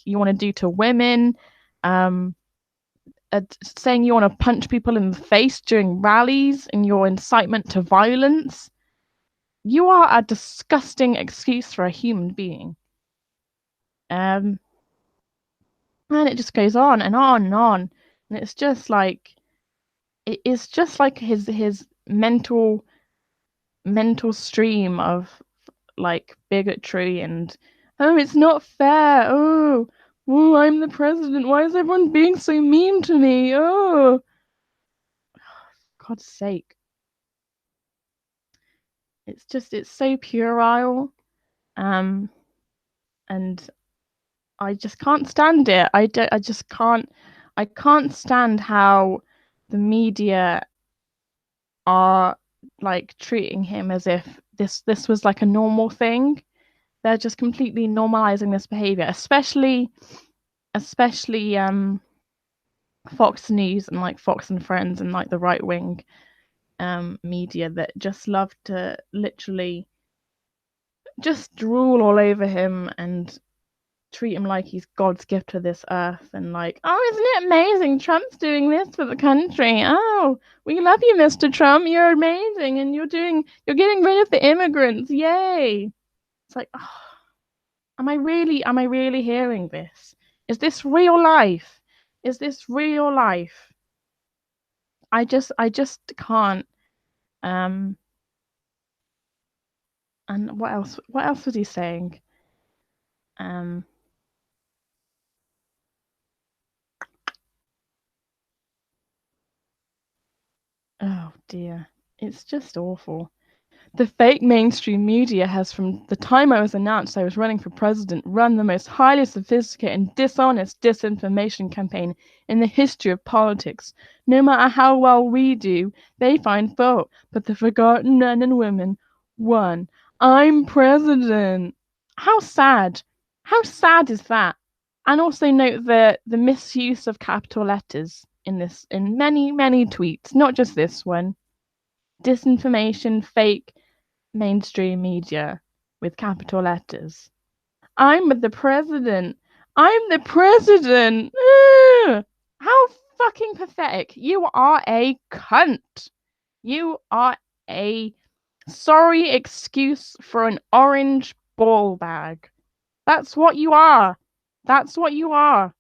Speaker 1: you want to do to women, um saying you want to punch people in the face during rallies and your incitement to violence. You are a disgusting excuse for a human being. And it just goes on and on and on. And it's just like his mental stream of like bigotry and, oh, it's not fair. Oh, I'm the president. Why is everyone being so mean to me? Oh, God's sake. It's so puerile. And I just can't stand it. I can't stand how the media are like treating him as if this was like a normal thing. They're just completely normalizing this behavior, especially Fox News and like Fox and Friends and like the right wing media that just love to literally just drool all over him and treat him like he's God's gift to this earth and like, oh, isn't it amazing? Trump's doing this for the country. Oh, we love you, Mr. Trump. You're amazing and you're getting rid of the immigrants. Yay. It's like, oh, am I really hearing this? Is this real life? Is this real life? I just can't. Um and what else? What else was he saying? Um oh dear. It's just awful. The fake mainstream media has, from the time I was announced I was running for president, run the most highly sophisticated and dishonest disinformation campaign in the history of politics. No matter how well we do, they find fault. But the forgotten men and women won. I'm president. How sad. How sad is that? And also note the misuse of capital letters in many, many tweets, not just this one. Disinformation, fake mainstream media with capital letters. I'm the president. I'm the president. Ugh. How fucking pathetic. You are a cunt. You are a sorry excuse for an orange ball bag. That's what you are. That's what you are.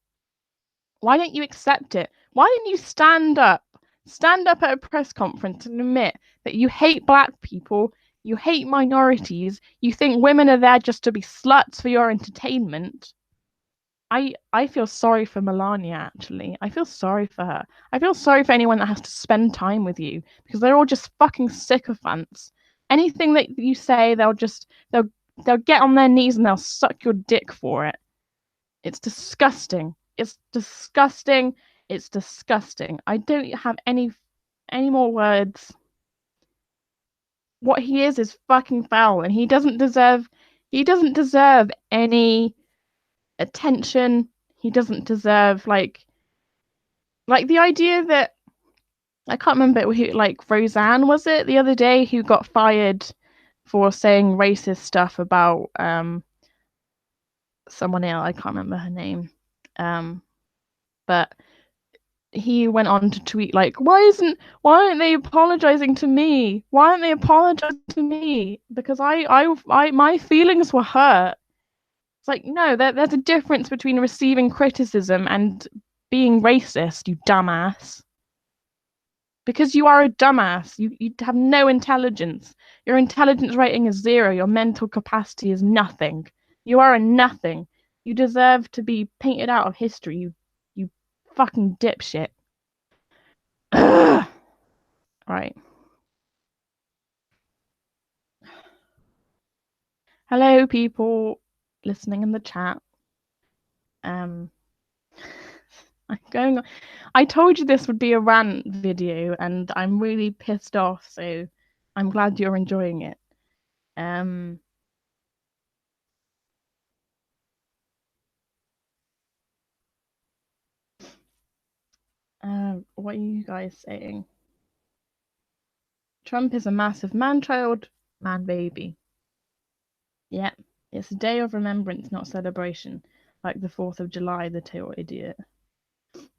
Speaker 1: Why don't you accept it? Why didn't you stand up? Stand up at a press conference and admit that you hate black people, you hate minorities, you think women are there just to be sluts for your entertainment. I feel sorry for Melania, actually. I feel sorry for her. I feel sorry for anyone that has to spend time with you because they're all just fucking sycophants. Anything that you say, they'll get on their knees and they'll suck your dick for it. It's disgusting. It's disgusting. It's disgusting. I don't have any more words. What he is fucking foul and he doesn't deserve any attention. He doesn't deserve like the idea that I can't remember who, like Roseanne was it the other day, who got fired for saying racist stuff about someone else. I can't remember her name. But he went on to tweet like, why aren't they apologizing to me? Why aren't they apologizing to me? Because I my feelings were hurt. It's like, no, there's a difference between receiving criticism and being racist, you dumbass. Because you are a dumbass. You have no intelligence. Your intelligence rating is 0. Your mental capacity is nothing. You are a nothing. You deserve to be painted out of history, you fucking dipshit. Ugh. Right. Hello, people listening in the chat. Um, I'm going. I told you this would be a rant video, and I'm really pissed off. So I'm glad you're enjoying it. Um, What are you guys saying? Trump is a massive man-child, man-baby. Yeah, it's a day of remembrance, not celebration, like the 4th of July, the total idiot.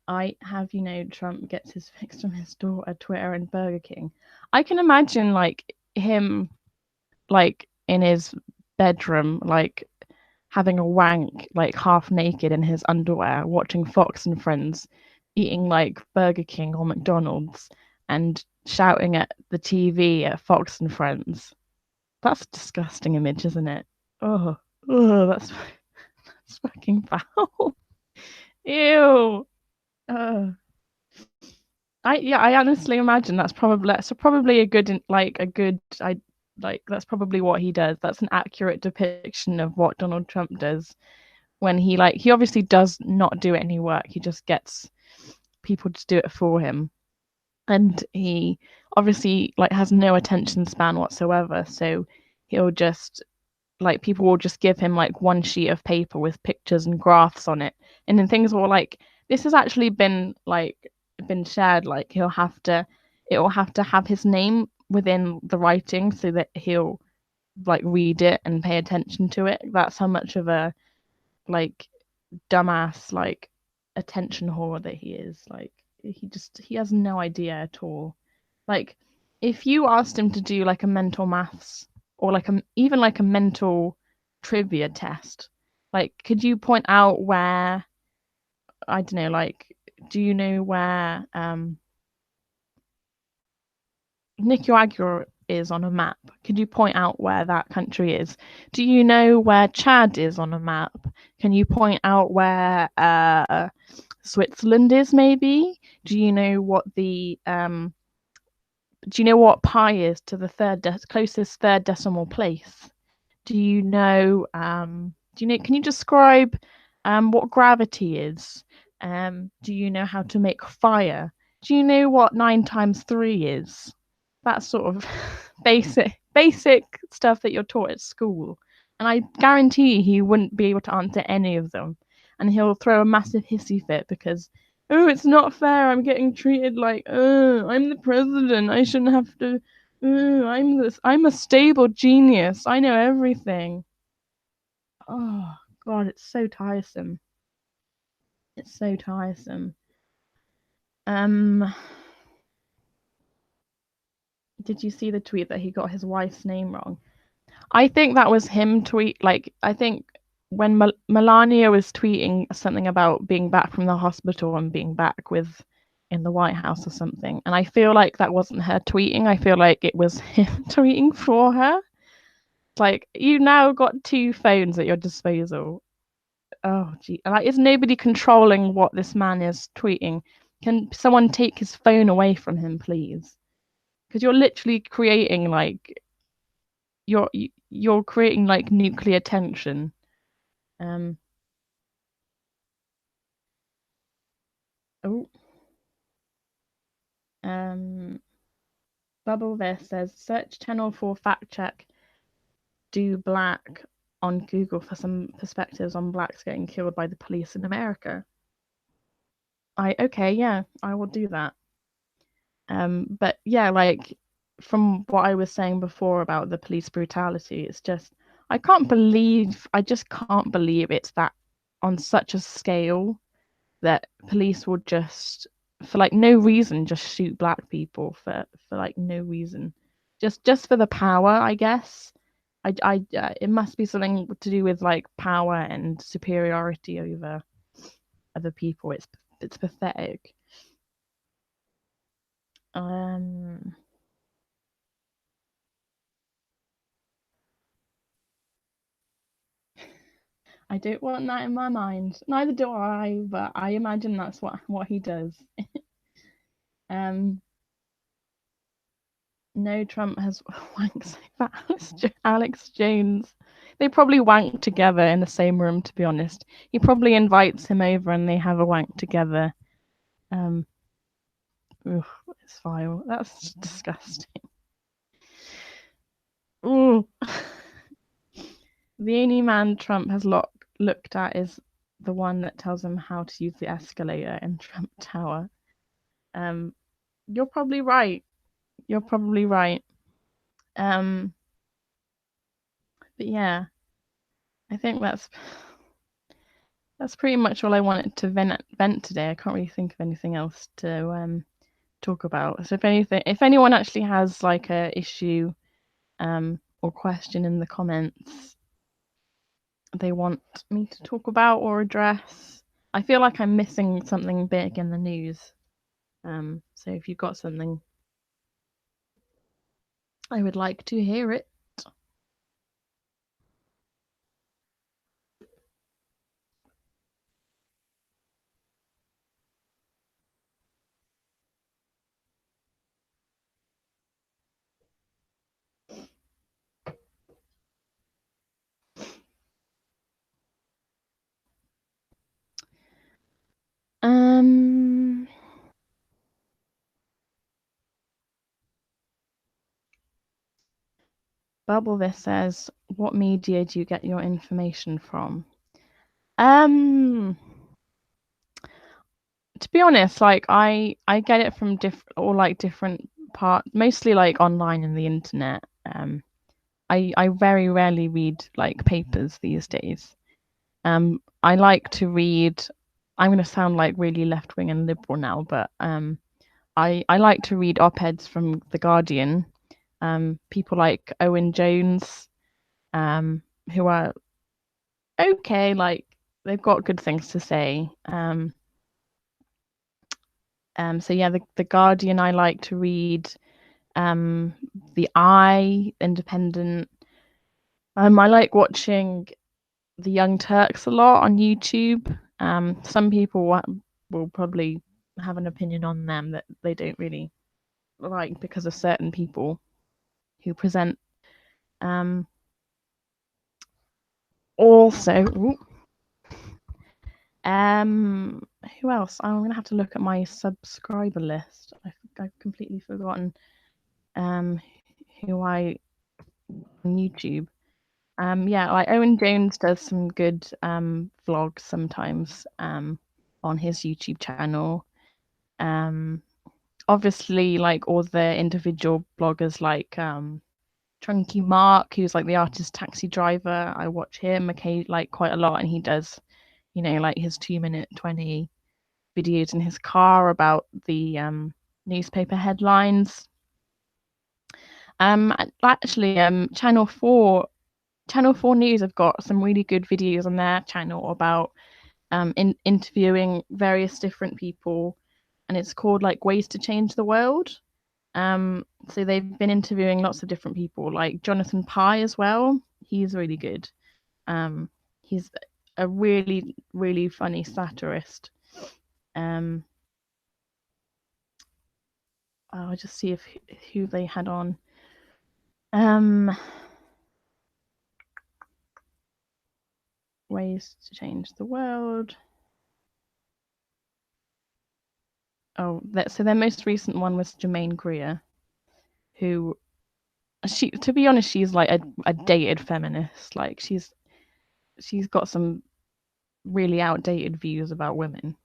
Speaker 1: I have, Trump gets his fix from his daughter, Twitter, and Burger King. I can imagine, like, him, like, in his bedroom, like, having a wank, like, half naked in his underwear, watching Fox and Friends, eating, like, Burger King or McDonald's, and shouting at the TV at Fox and Friends. That's a disgusting image, isn't it? That's fucking foul. Ew. Ugh. I honestly imagine that's probably a good like a good I like that's probably what he does. That's an accurate depiction of what Donald Trump does when he obviously does not do any work. He just gets people to do it for him. And he obviously like has no attention span whatsoever. So he'll just like people will just give him like one sheet of paper with pictures and graphs on it, and then things will like this has actually been shared, like it will have to have his name within the writing so that he'll like read it and pay attention to it. That's how much of a like dumbass like attention whore that he is. Like he has no idea at all. Like if you asked him to do like a mental maths or like a even like a mental trivia test, like could you point out where I don't know, like do you know where Nicaragua is on a map? Could you point out where that country is? Do you know where Chad is on a map? Can you point out where Switzerland is maybe? Do you know what the do you know what pi is to the closest third decimal place? Can you describe what gravity is? Do you know how to make fire? Do you know what 9 times 3 is? That sort of basic stuff that you're taught at school. And I guarantee he wouldn't be able to answer any of them. And he'll throw a massive hissy fit because, oh, it's not fair. I'm getting treated like, oh, I'm the president. I shouldn't have to. Oh, I'm a stable genius. I know everything. Oh God, it's so tiresome. It's so tiresome. Um, did you see the tweet that he got his wife's name wrong? I think that was him tweet. Like, I think when Melania was tweeting something about being back from the hospital and being back with in the White House or something, and I feel like that wasn't her tweeting. I feel like it was him tweeting for her. Like, you now got 2 phones at your disposal. Oh, gee. Like, is nobody controlling what this man is tweeting? Can someone take his phone away from him, please? Because you're literally creating like you're creating like nuclear tension. Um. Oh. Um. Bubble this says search channel for fact check. Do black on Google for some perspectives on blacks getting killed by the police in America. Yeah, I will do that. But yeah, like from what I was saying before about the police brutality, it's just I just can't believe it's that on such a scale that police will just for like no reason just shoot black people for like no reason, just for the power, I guess. It must be something to do with like power and superiority over other people. It's pathetic. Um. I don't want that in my mind. Neither do I, but I imagine that's what he does. Um, no, Trump has wanked over Alex Jones. They probably wank together in the same room, to be honest. He probably invites him over and they have a wank together. Um, Oof, it's vile. That's disgusting. Ooh. The only man Trump has looked at is the one that tells him how to use the escalator in Trump Tower. You're probably right. You're probably right. Um, but yeah, I think that's pretty much all I wanted to vent today. I can't really think of anything else to talk about. So if anyone actually has like a issue or question in the comments they want me to talk about or address, I feel like I'm missing something big in the news. So if you've got something, I would like to hear it. Um, Bubble this says, what media do you get your information from? Um, to be honest, like I get it from different parts, mostly like online and the internet. I very rarely read like papers these days. I like to read. I'm going to sound like really left wing and liberal now, but I like to read op-eds from The Guardian. People like Owen Jones, who are okay, like they've got good things to say. So yeah, the Guardian I like to read. The Eye, Independent. I like watching the Young Turks a lot on YouTube. Some people will probably have an opinion on them that they don't really like because of certain people who present. Um, Also, who else? I'm gonna have to look at my subscriber list. I've completely forgotten um who I on YouTube. Yeah, like Owen Jones does some good vlogs sometimes on his YouTube channel. Um, Obviously, like all the individual bloggers like Chunky Mark, who's like the artist taxi driver. I watch him like quite a lot, and he does, like his 2 minute 20 videos in his car about the newspaper headlines. Actually, Channel 4 News have got some really good videos on their channel about interviewing various different people, and it's called like Ways to Change the World. So they've been interviewing lots of different people, like Jonathan Pye as well. He's really good. Um, he's a really, really funny satirist. Um, I'll just see if who they had on. Um, Ways to Change the World. So their most recent one was Jermaine Greer, who to be honest, she's like a dated feminist. Like she's got some really outdated views about women.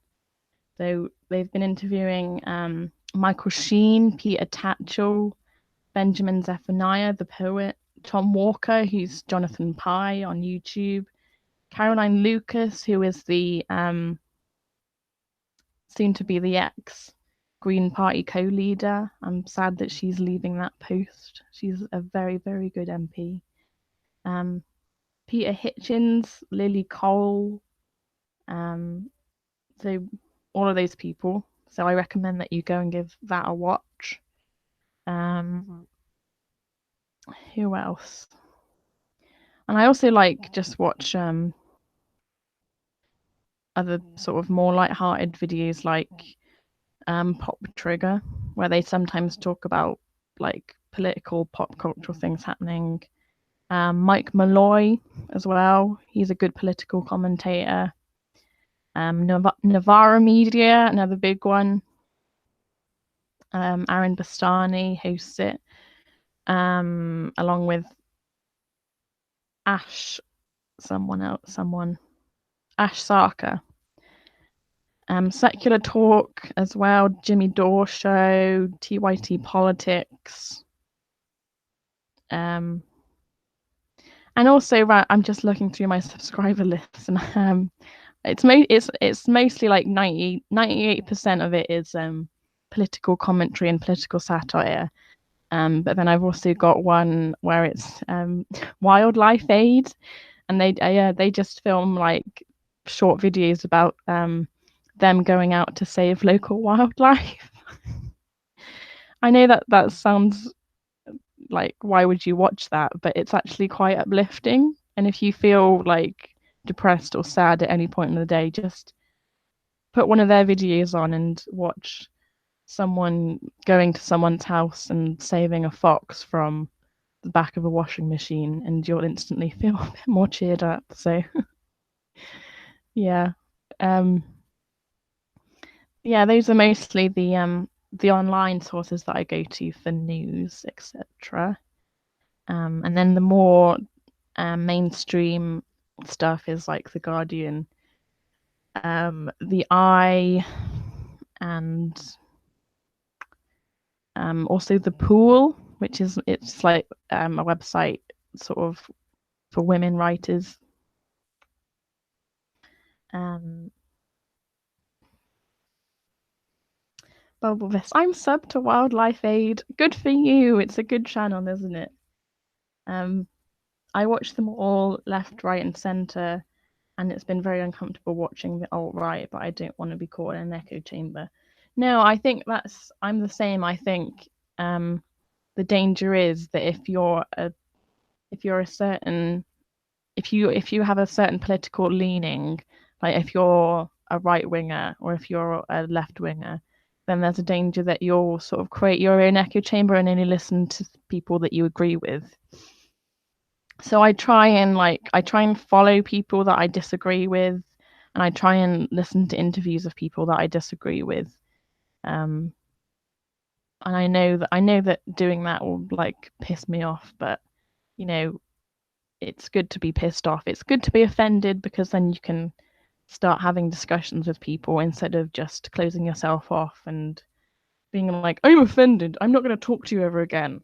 Speaker 1: So they've been interviewing Michael Sheen, Peter Tatchell, Benjamin Zephaniah, the poet, Tom Walker, who's Jonathan Pye on YouTube, Caroline Lucas, who is the soon to be the ex Green Party co-leader. I'm sad that she's leaving that post. She's a very, very good MP. Um, Peter Hitchens, Lily Cole, um, so all of those people. So I recommend that you go and give that a watch. Um, who else? And I also like just watch other sort of more light-hearted videos like Pop Trigger, where they sometimes talk about like political pop cultural things happening. Mike Malloy as well. He's a good political commentator. Navarra Media, another big one. Aaron Bastani hosts it, along with Ash, Ash Sarkar. Secular Talk as well, Jimmy Dore Show, TYT Politics. And also, I'm just looking through my subscriber list, and it's mostly like 98% of it is political commentary and political satire. But then I've also got one where it's Wildlife Aid, and they just film like short videos about them going out to save local wildlife. I know that sounds like, why would you watch that? But it's actually quite uplifting. And if you feel like depressed or sad at any point in the day, just put one of their videos on and watch someone going to someone's house and saving a fox from the back of a washing machine, and you'll instantly feel a bit more cheered up. So yeah. Yeah, those are mostly the online sources that I go to for news, etc. And then the more mainstream stuff is like The Guardian, The Eye, and also The Pool, which is it's like a website sort of for women writers. Bubble Vest. I'm sub to Wildlife Aid. Good for you. It's a good channel, isn't it? I watch them all left, right, and centre, and it's been very uncomfortable watching the alt-right, but I don't want to be caught in an echo chamber. No, I think I'm the same. I think the danger is that if you have a certain political leaning, like if you're a right winger or if you're a left winger, then there's a danger that you'll sort of create your own echo chamber and only listen to people that you agree with. So I try and follow people that I disagree with, and I try and listen to interviews of people that I disagree with. And I know that doing that will like piss me off, but you know, it's good to be pissed off. It's good to be offended, because then you can start having discussions with people instead of just closing yourself off and being like, I'm offended, I'm not going to talk to you ever again.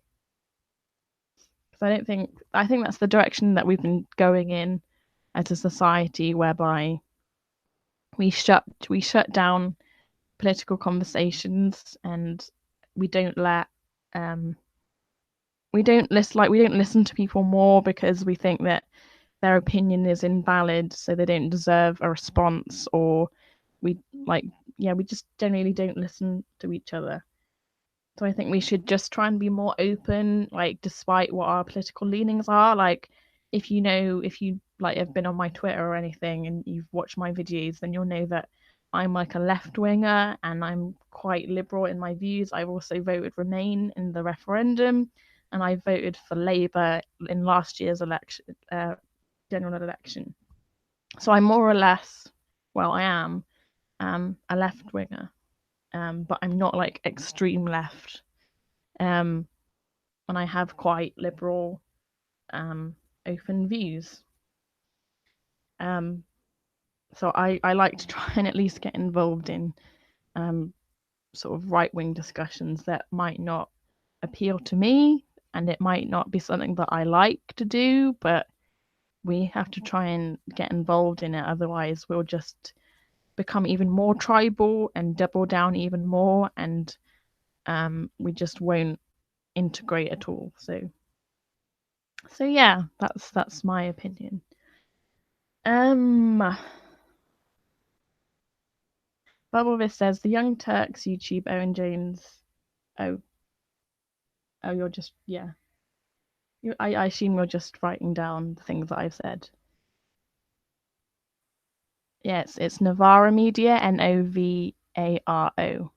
Speaker 1: Because I think that's the direction that we've been going in as a society, whereby we shut down political conversations, and we don't listen to people more, because we think that their opinion is invalid, so they don't deserve a response, or we just generally don't listen to each other. So I think we should just try and be more open, like despite what our political leanings are. Like if you like have been on my Twitter or anything and you've watched my videos, then you'll know that I'm like a left winger and I'm quite liberal in my views. I've also voted Remain in the referendum, and I voted for Labour in last year's general election. So I'm more or less, well, I am a left winger, but I'm not like extreme left. And I have quite liberal, open views. So I like to try and at least get involved in sort of right-wing discussions that might not appeal to me, and it might not be something that I like to do, but we have to try and get involved in it. Otherwise, we'll just become even more tribal and double down even more, and we just won't integrate at all. So yeah, that's my opinion. Bubblevis says the Young Turks YouTube Owen Jones. Oh, you're just yeah. I assume you're just writing down the things that I've said. Yes, it's Novara Media, Novaro.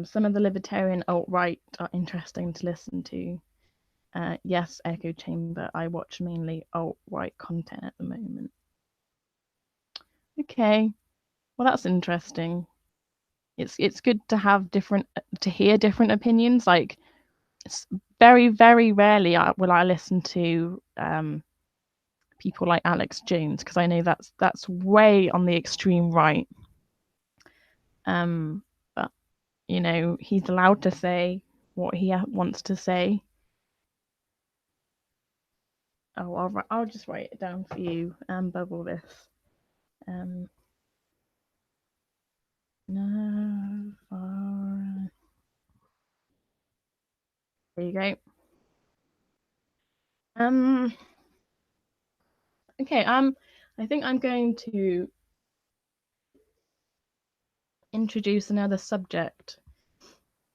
Speaker 1: Some of the libertarian alt-right are interesting to listen to. Yes, echo chamber. I watch mainly alt-right content at the moment. Okay, well that's interesting. It's good to have to hear different opinions. Like, it's very very rarely will I listen to people like Alex Jones, because I know that's way on the extreme right. But he's allowed to say what he wants to say. Oh, I'll just write it down for you and bubble this. No, far. There you go. Okay. I think I'm going to introduce another subject.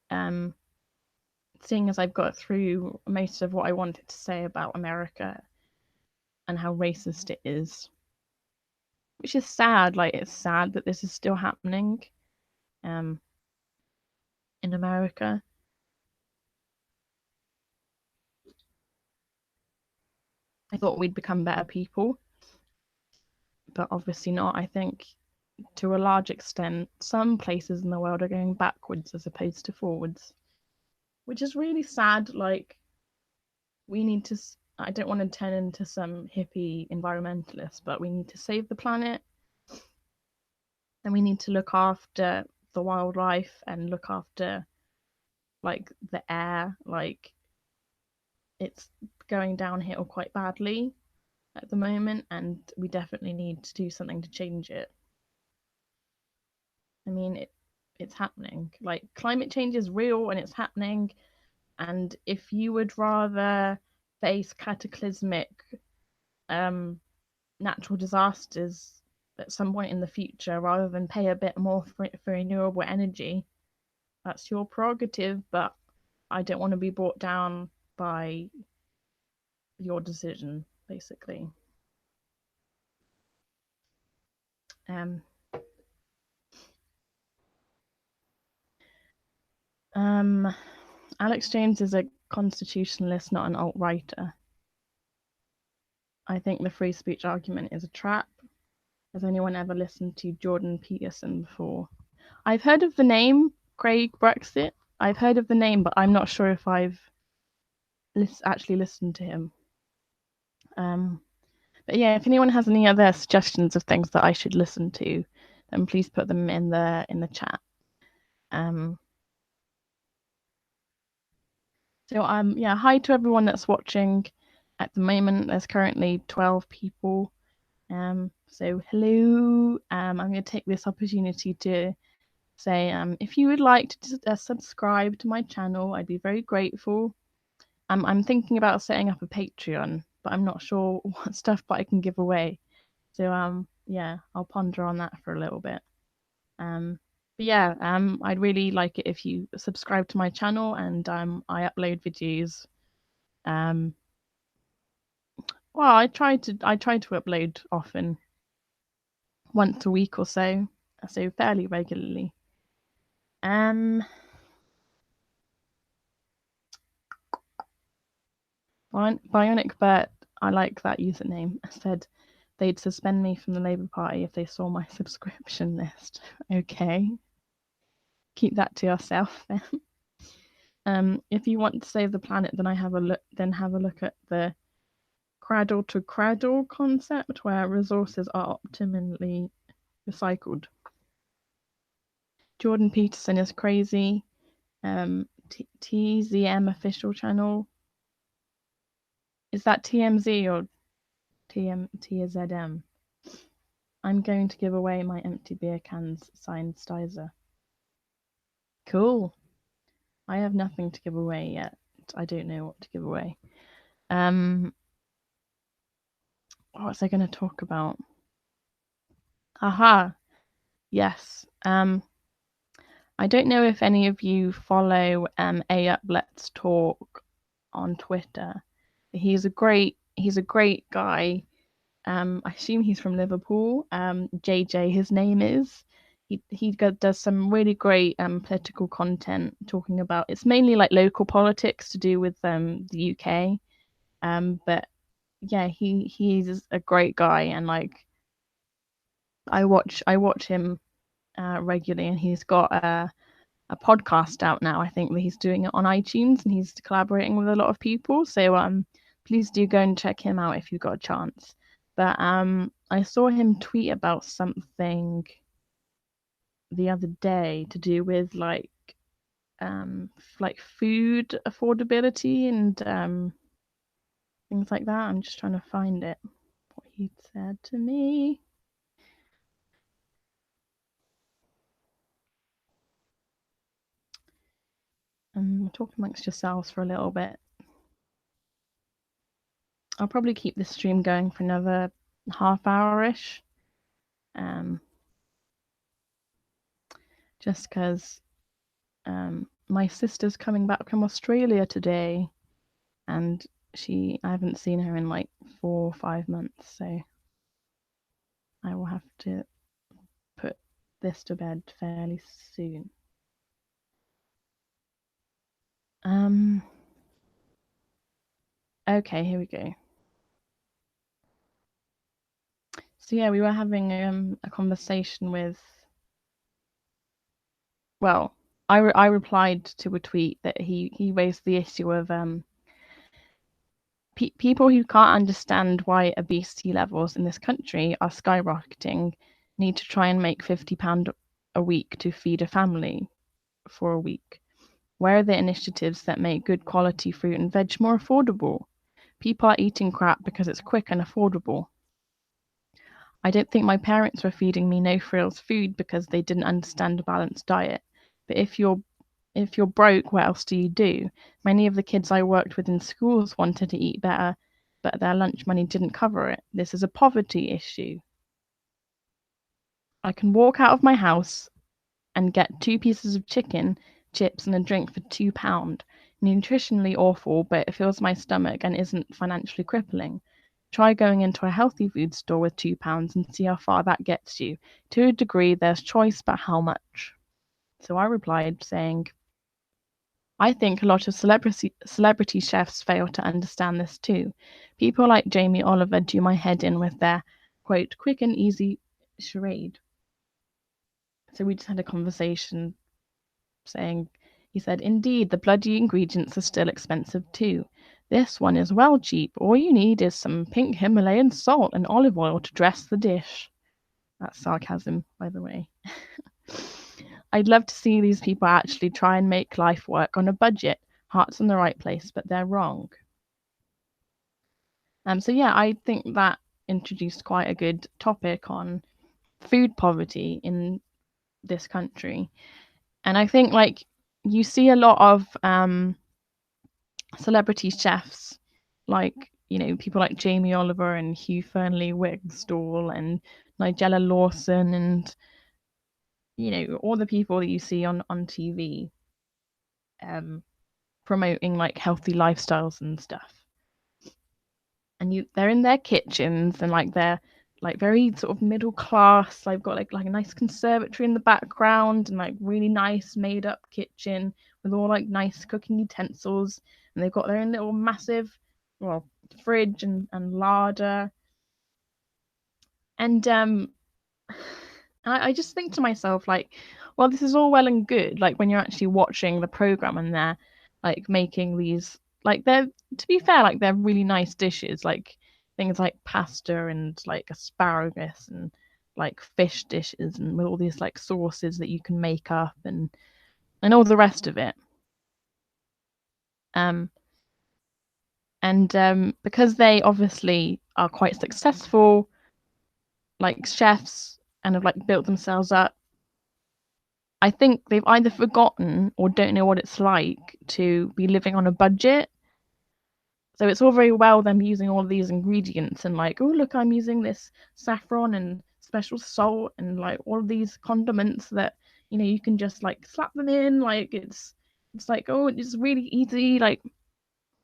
Speaker 1: Seeing as I've got through most of what I wanted to say about America and how racist it is, which is sad. Like, it's sad that this is still happening in America. I thought we'd become better people, but obviously not. I think to a large extent, some places in the world are going backwards as opposed to forwards, which is really sad. Like, we need to, I don't want to turn into some hippie environmentalist, but we need to save the planet. And we need to look after the wildlife and look after like the air. Like, it's going downhill quite badly at the moment, and we definitely need to do something to change it. I mean, it's happening. Like, climate change is real and it's happening. And if you would rather face cataclysmic natural disasters at some point in the future rather than pay a bit more for renewable energy, that's your prerogative. But I don't want to be brought down by your decision, basically. Um, Alex Jones is a constitutionalist, not an alt-righter. I think the free speech argument is a trap. Has anyone ever listened to Jordan Peterson before? I've heard of the name Craig Brexit. I've heard of the name, but I'm not sure if I've actually listened to him. But yeah, if anyone has any other suggestions of things that I should listen to, then please put them in the chat. So yeah, hi to everyone that's watching. At the moment, there's currently 12 people. So hello. I'm going to take this opportunity to say, if you would like to subscribe to my channel, I'd be very grateful. I'm thinking about setting up a Patreon, but I'm not sure what stuff I can give away. So yeah, I'll ponder on that for a little bit. But yeah, I'd really like it if you subscribe to my channel, and I upload videos. Well, I try to upload often, once a week or so fairly regularly. Bionic Bert, I like that username, said they'd suspend me from the Labour Party if they saw my subscription list. Okay. Keep that to yourself then. If you want to save the planet, then have a look at the cradle to cradle concept, where resources are optimally recycled. Jordan Peterson is crazy. TZM official channel. Is that TMZ or TZM? I'm going to give away my empty beer cans signed Stizer. Cool. I have nothing to give away yet. I don't know what to give away. What was I going to talk about? Aha. Yes. I don't know if any of you follow A Up Let's Talk on Twitter. He's a great guy. I assume he's from Liverpool. JJ, his name is. He does some really great political content, talking about, it's mainly like local politics to do with the UK. But yeah, he's a great guy, and like I watch him regularly, and he's got a podcast out now. I think that he's doing it on iTunes, and he's collaborating with a lot of people. So please do go and check him out if you've got a chance. But I saw him tweet about something. the other day to do with like food affordability and things like that. I'm just trying to find it. What he said to me. Talk amongst yourselves for a little bit. I'll probably keep this stream going for another half hour-ish. Just because my sister's coming back from Australia today, and I haven't seen her in like 4 or 5 months, so I will have to put this to bed fairly soon. Okay, here we go. So yeah, we were having a conversation with. Well, I replied to a tweet that he raised the issue of people who can't understand why obesity levels in this country are skyrocketing need to try and make £50 a week to feed a family for a week. Where are the initiatives that make good quality fruit and veg more affordable? People are eating crap because it's quick and affordable. I don't think my parents were feeding me no frills food because they didn't understand a balanced diet. But if you're broke, what else do you do? Many of the kids I worked with in schools wanted to eat better, but their lunch money didn't cover it. This is a poverty issue. I can walk out of my house and get 2 pieces of chicken, chips, and a drink for £2. Nutritionally awful, but it fills my stomach and isn't financially crippling. Try going into a healthy food store with £2 and see how far that gets you. To a degree, there's choice, but how much? So I replied saying, I think a lot of celebrity chefs fail to understand this too. People like Jamie Oliver do my head in with their, quote, quick and easy charade. So we just had a conversation saying, he said, indeed, the bloody ingredients are still expensive too. This one is well cheap. All you need is some pink Himalayan salt and olive oil to dress the dish. That's sarcasm, by the way. I'd love to see these people actually try and make life work on a budget. Heart's in the right place, but they're wrong. So yeah, I think that introduced quite a good topic on food poverty in this country. And I think like you see a lot of celebrity chefs, like people like Jamie Oliver and Hugh Fernley Wigstall and Nigella Lawson and all the people that you see on TV promoting like healthy lifestyles and stuff. And they're in their kitchens and like they're like very sort of middle class. They've got like a nice conservatory in the background and like really nice made up kitchen with all like nice cooking utensils, and they've got their own little massive fridge and larder. And I just think to myself, like, well, this is all well and good, like when you're actually watching the program and they're like making these, like, they're, to be fair, like they're really nice dishes, like things like pasta and like asparagus and like fish dishes and with all these like sauces that you can make up and all the rest of it. Um and because they obviously are quite successful like chefs and have like built themselves up, I think they've either forgotten or don't know what it's like to be living on a budget. So it's all very well them using all of these ingredients and like, oh look, I'm using this saffron and special salt and like all of these condiments that you can just like slap them in. Like it's like, oh, it's really easy. Like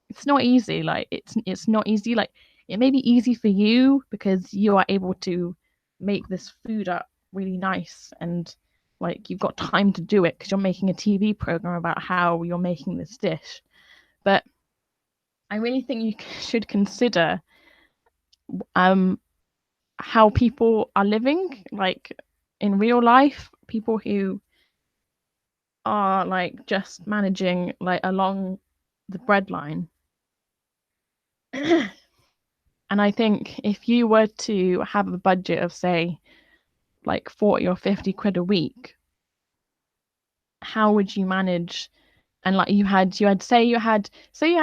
Speaker 1: it's not easy. Like it's not easy. Like it may be easy for you because you are able to make this food up really nice and like you've got time to do it because you're making a TV program about how you're making this dish. But I really think you should consider um how people are living like in real life, people who are like just managing like along the breadline. And I think if you were to have a budget of say like 40 or 50 quid a week, how would you manage? And like you had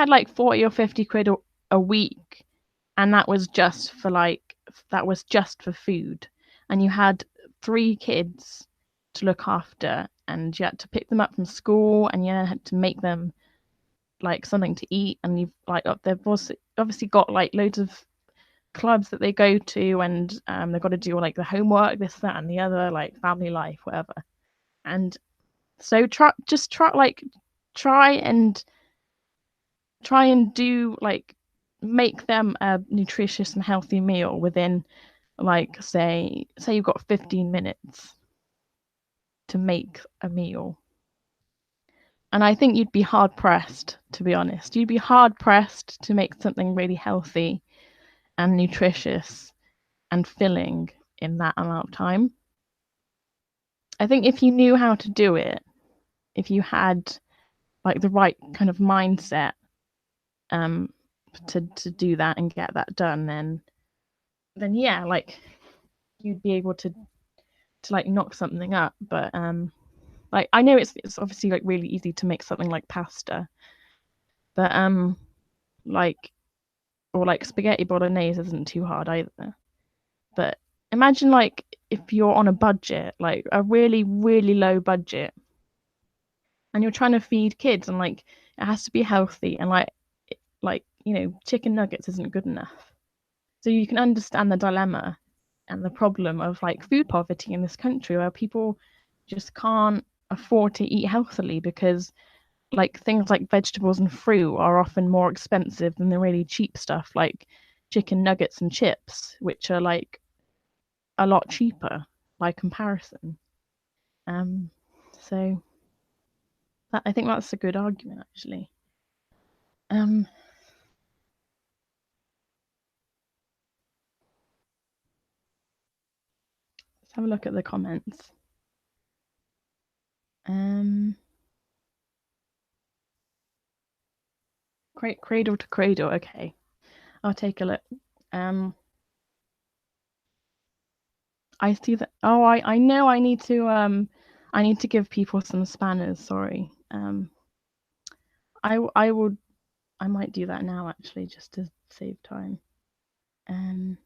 Speaker 1: like 40 or 50 quid a week, and that was just for food, and you had 3 kids to look after, and you had to pick them up from school, and you had to make them like something to eat, and you've like they've obviously got like loads of clubs that they go to, and they've got to do like the homework, this, that, and the other, like family life, whatever. And so try and do like make them a nutritious and healthy meal within like say you've got 15 minutes to make a meal. And I think you'd be hard pressed, to be honest. You'd be hard pressed to make something really healthy and nutritious and filling in that amount of time. I think if you knew how to do it, if you had like the right kind of mindset um to do that and get that done, then yeah, like you'd be able to like knock something up. But like I know it's obviously like really easy to make something like pasta, but like or like spaghetti bolognese isn't too hard either. But imagine like if you're on a budget, like a really, really low budget, and you're trying to feed kids, and like it has to be healthy, and like chicken nuggets isn't good enough. So you can understand the dilemma and the problem of like food poverty in this country, where people just can't afford to eat healthily because like things like vegetables and fruit are often more expensive than the really cheap stuff like chicken nuggets and chips, which are like a lot cheaper by comparison. Um, so I think that's a good argument actually. Um, let's have a look at the comments. Um, cradle to cradle. Okay, I'll take a look. Um, I see that. Oh, I know. I need to give people some spanners. Sorry. I will. I might do that now actually, just to save time. Um,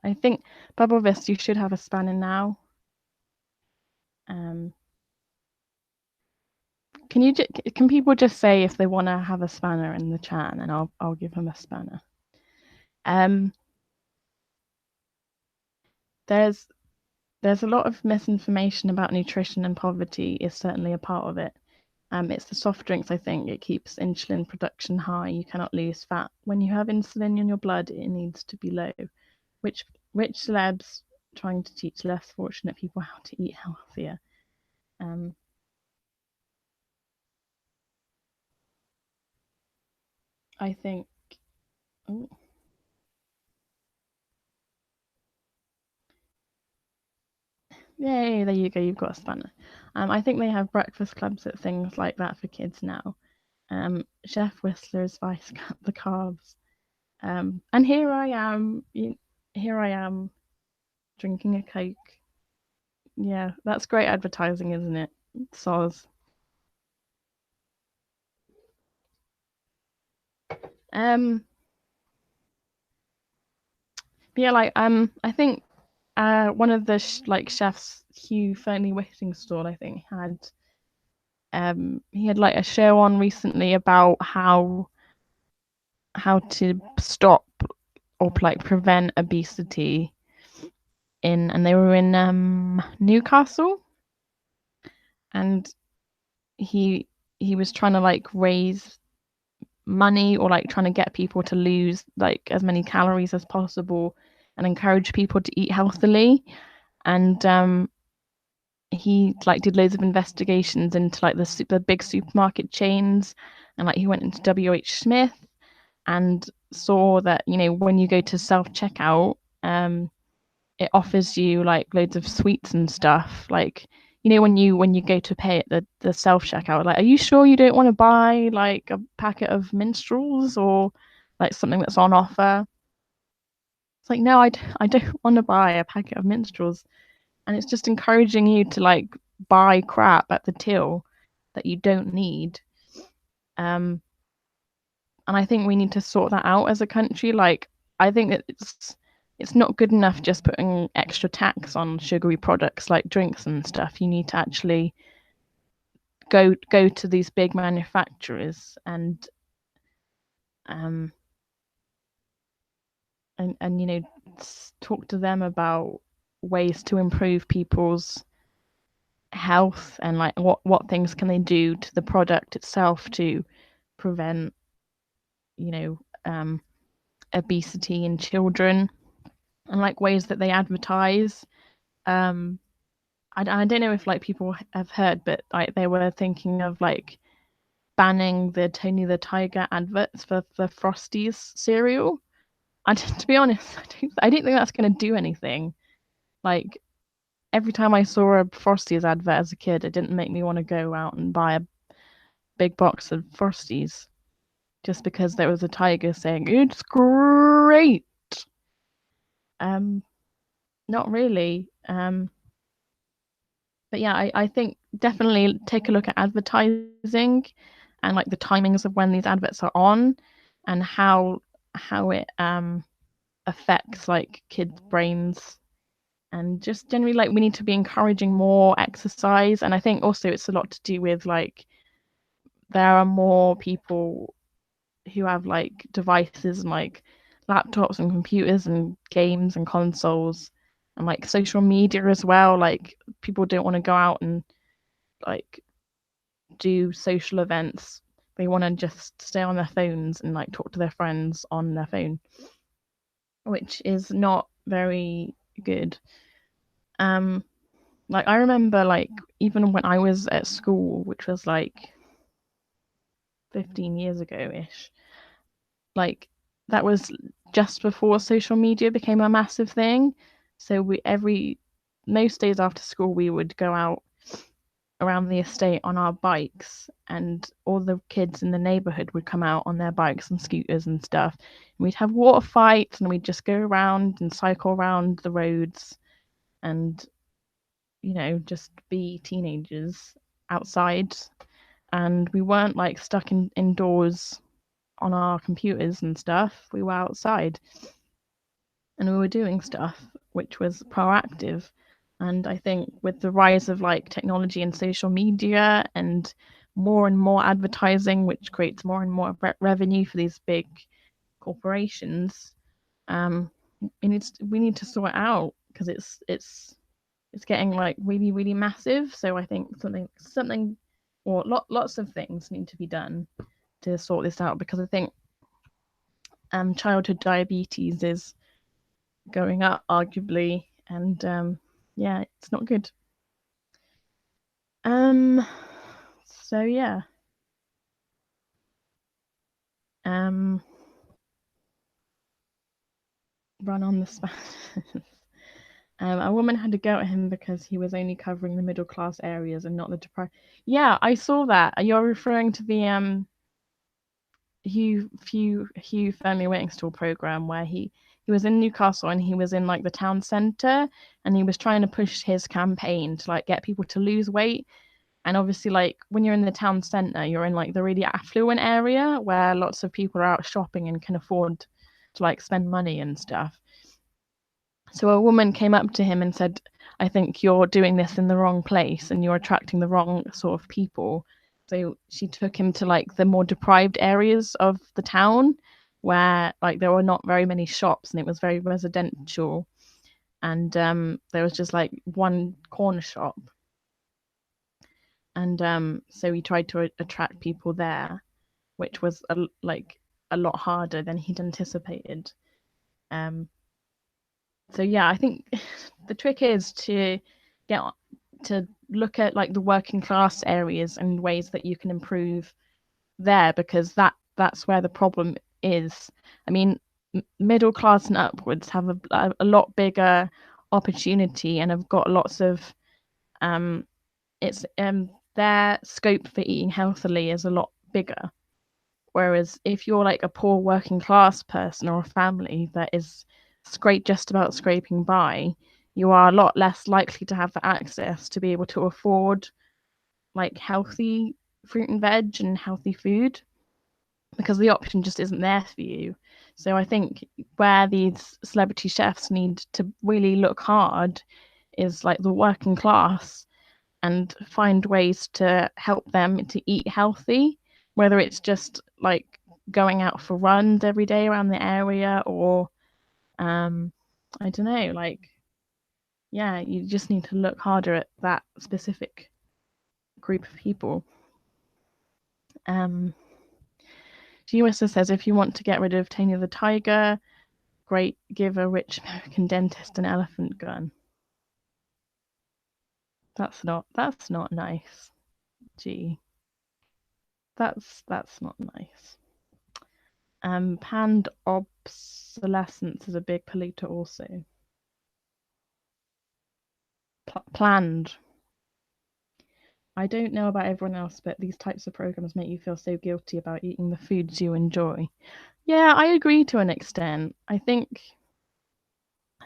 Speaker 1: I think Bubble Vest, you should have a spanner now. Um, can people just say if they want to have a spanner in the chat, and I'll give them a spanner. Um, there's a lot of misinformation about nutrition, and poverty is certainly a part of it. It's the soft drinks, I think. It keeps insulin production high. You cannot lose fat. When you have insulin in your blood, it needs to be low. Which rich celebs trying to teach less fortunate people how to eat healthier. Um, I think. Oh, yay! There you go. You've got a spanner. I think they have breakfast clubs at things like that for kids now. Chef Whistler's Vice cut the carbs. And here I am. Here I am drinking a Coke. Yeah, that's great advertising, isn't it? Soz. Um, yeah, like I think one of the like chefs, Hugh Fernley Whiting stall, I think he had like a show on recently about how to stop or like prevent obesity and they were in Newcastle, and he was trying to like raise money or like trying to get people to lose like as many calories as possible and encourage people to eat healthily. And he like did loads of investigations into like the big supermarket chains, and like he went into WH Smith and saw that when you go to self checkout, it offers you like loads of sweets and stuff, like when you go to pay at the self checkout, like, are you sure you don't want to buy like a packet of minstrels or like something that's on offer? It's like, no, I don't want to buy a packet of minstrels. And it's just encouraging you to like buy crap at the till that you don't need. And I think we need to sort that out as a country. Like, I think that it's not good enough just putting extra tax on sugary products like drinks and stuff. You need to actually go to these big manufacturers and um and talk to them about ways to improve people's health and like what things can they do to the product itself to prevent you know obesity in children, and like ways that they advertise. I don't know if like people have heard, but like they were thinking of like banning the Tony the Tiger adverts for the Frosties cereal. And to be honest, I don't think that's going to do anything. Like, every time I saw a Frosties advert as a kid, it didn't make me want to go out and buy a big box of Frosties just because there was a tiger saying it's great. Um, Not really. But yeah, I think definitely take a look at advertising and like the timings of when these adverts are on and how it affects like kids' brains, and just generally like we need to be encouraging more exercise. And I think also it's a lot to do with like there are more people who have like devices and like laptops and computers and games and consoles and like social media as well. Like, people don't want to go out and like do social events. They want to just stay on their phones and like talk to their friends on their phone, which is not very good. Um, like, I remember like even when I was at school, which was like 15 years ago ish, like that was just before social media became a massive thing. So most days after school we would go out around the estate on our bikes, and all the kids in the neighborhood would come out on their bikes and scooters and stuff. And we'd have water fights and we'd just go around and cycle around the roads and just be teenagers outside. And we weren't like stuck indoors on our computers and stuff. We were outside and we were doing stuff which was proactive. And I think with the rise of like technology and social media and more advertising, which creates more and more revenue for these big corporations, um, we need to sort it out because it's getting like really really massive. So I think something or lots of things need to be done to sort this out, because I think childhood diabetes is going up arguably, and yeah, it's not good. So yeah. um Run on the Spanish. A woman had to go at him because he was only covering the middle class areas and not the deprived. Yeah, I saw that. You're referring to the Hugh Firmly Waitingstall program where he was in Newcastle and he was in like the town centre, and he was trying to push his campaign to like get people to lose weight. And obviously, like when you're in the town centre, you're in like the really affluent area where lots of people are out shopping and can afford to like spend money and stuff. So a woman came up to him and said, I think you're doing this in the wrong place and you're attracting the wrong sort of people. So she took him to like the more deprived areas of the town where like there were not very many shops and it was very residential. And there was just like one corner shop. And so he tried to attract people there, which was a lot harder than he'd anticipated. Um, so yeah, I think the trick is to get to look at like the working class areas and ways that you can improve there, because that's where the problem is. I mean, middle class and upwards have a lot bigger opportunity and have got lots of um it's their scope for eating healthily is a lot bigger. Whereas if you're like a poor working class person or a family that is just about scraping by, you are a lot less likely to have the access to be able to afford like healthy fruit and veg and healthy food, because the option just isn't there for you. So I think where these celebrity chefs need to really look hard is like the working class, and find ways to help them to eat healthy, whether it's just like going out for runs every day around the area, or I don't know, like, yeah, you just need to look harder at that specific group of people. She also says if you want to get rid of Tanya the tiger, great, give a rich American dentist an elephant gun. That's not nice. Gee. That's not nice. Panned obsolescence is a big polluter also. Planned. I don't know about everyone else, but these types of programs make you feel so guilty about eating the foods you enjoy. Yeah, I agree to an extent. I think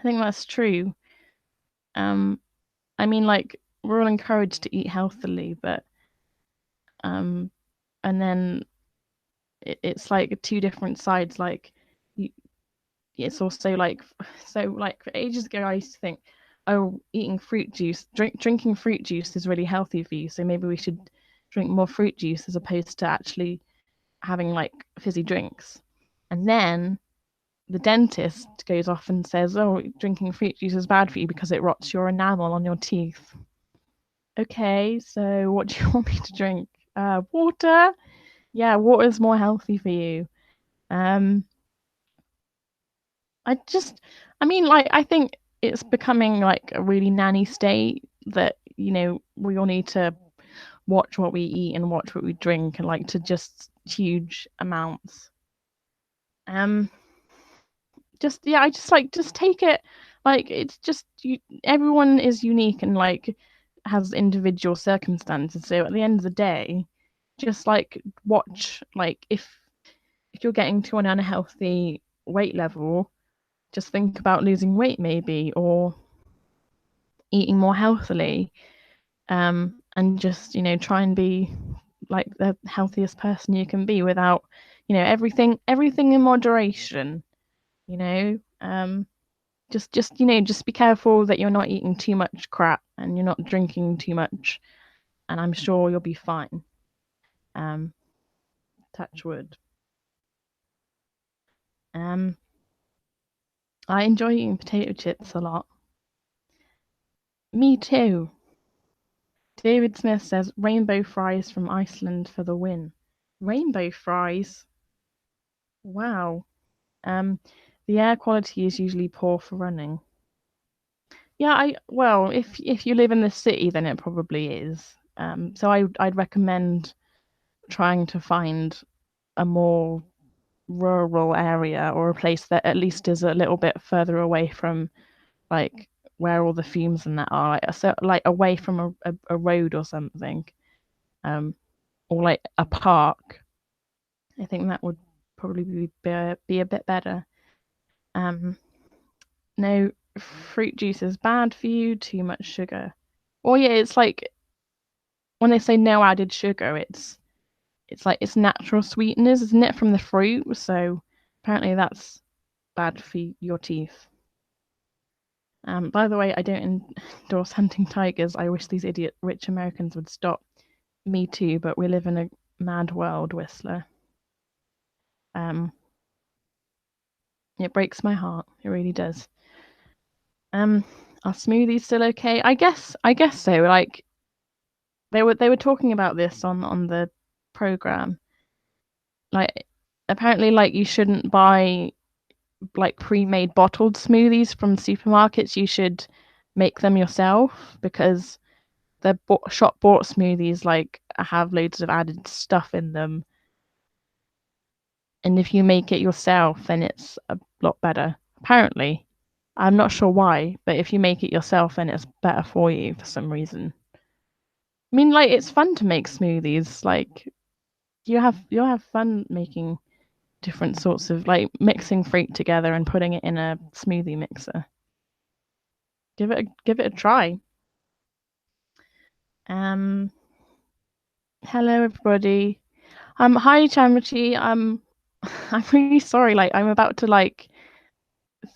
Speaker 1: that's true. Um, I mean, like, we're all encouraged to eat healthily, but um, and then it's like two different sides. Like, you, it's also like, so like for ages ago, I used to think, oh, eating fruit juice, drinking fruit juice is really healthy for you. So maybe we should drink more fruit juice as opposed to actually having like fizzy drinks. And then the dentist goes off and says, oh, drinking fruit juice is bad for you because it rots your enamel on your teeth. Okay, so what do you want me to drink? Water? Yeah, water is more healthy for you. Um, I just, I mean, like, I think it's becoming like a really nanny state that, we all need to watch what we eat and watch what we drink, and like to just huge amounts. Um, just, yeah, I just like, just take it. Like, it's just, everyone is unique and like has individual circumstances. So at the end of the day, just like watch, like, if you're getting to an unhealthy weight level, just think about losing weight maybe, or eating more healthily, and just try and be like the healthiest person you can be without everything in moderation. you know just be careful that you're not eating too much crap and you're not drinking too much, and I'm sure you'll be fine. um Touch wood. um I enjoy eating potato chips a lot. Me too. David Smith says rainbow fries from Iceland for the win. Rainbow fries? Wow. Um, the air quality is usually poor for running. Yeah, well, if you live in the city, then it probably is. So I'd recommend trying to find a more rural area, or a place that at least is a little bit further away from like where all the fumes and that are, like away from a road or something, um, or like a park. I think that would probably be a bit better. Um, no, fruit juice is bad for you, too much sugar. Or yeah, it's like when they say no added sugar, it's like it's natural sweeteners, isn't it, from the fruit? So apparently that's bad for your teeth. By the way, I don't endorse hunting tigers. I wish these idiot rich Americans would stop. Me too, but we live in a mad world, Whistler. Um, it breaks my heart. It really does. Um, are smoothies still okay? I guess so. Like they were talking about this on the program. Like apparently, like you shouldn't buy like pre-made bottled smoothies from supermarkets. You should make them yourself, because the shop bought smoothies like have loads of added stuff in them, and if you make it yourself, then it's a lot better. Apparently, I'm not sure why, but if you make it yourself, then it's better for you for some reason. I mean, like, it's fun to make smoothies. Like, you'll have fun making different sorts of, like, mixing fruit together and putting it in a smoothie mixer. Give it a try. Um, Hello everybody. Hi Chamity. I'm really sorry. Like, I'm about to like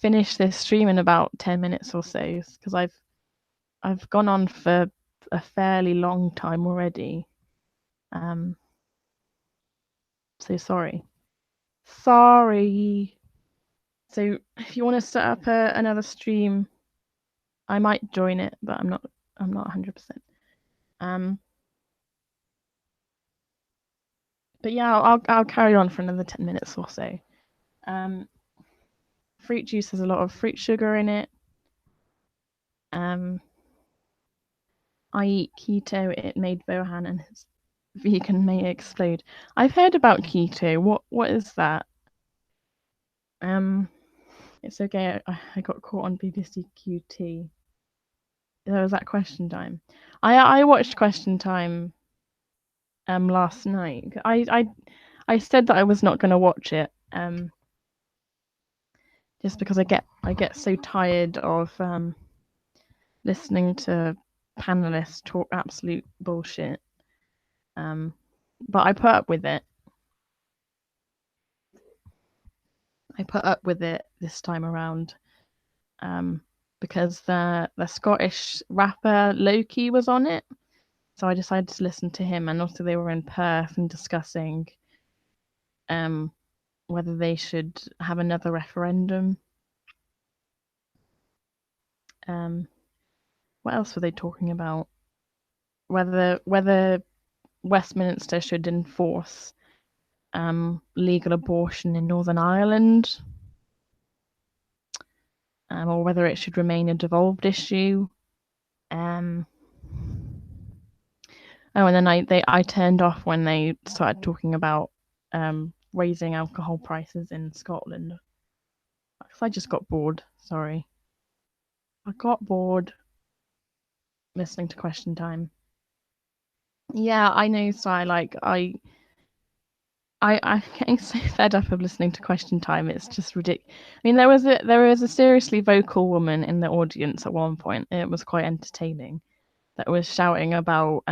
Speaker 1: finish this stream in about 10 minutes or so because I've gone on for a fairly long time already. So sorry. Sorry. So if you want to set up another stream, I might join it, but I'm not 100%. But yeah, I'll carry on for another 10 minutes or so. Fruit juice has a lot of fruit sugar in it. I eat keto. It made Bohan and his vegan may explode. I've heard about keto. What is that? It's okay. I got caught on BBC QT. There was that Question Time. I watched Question Time last night. I said that I was not going to watch it just because I get so tired of listening to panelists talk absolute bullshit. But I put up with it. I put up with it this time around because the Scottish rapper Loki was on it. So I decided to listen to him, and also they were in Perth and discussing whether they should have another referendum. What else were they talking about? Whether Westminster should enforce legal abortion in Northern Ireland, or whether it should remain a devolved issue. Oh, and then I turned off when they started talking about raising alcohol prices in Scotland. Because I just got bored. Sorry, I got bored listening to Question Time. Yeah, I know. So I'm getting so fed up of listening to Question Time. It's just ridiculous. I mean, there was a seriously vocal woman in the audience at one point. It was quite entertaining. That was shouting about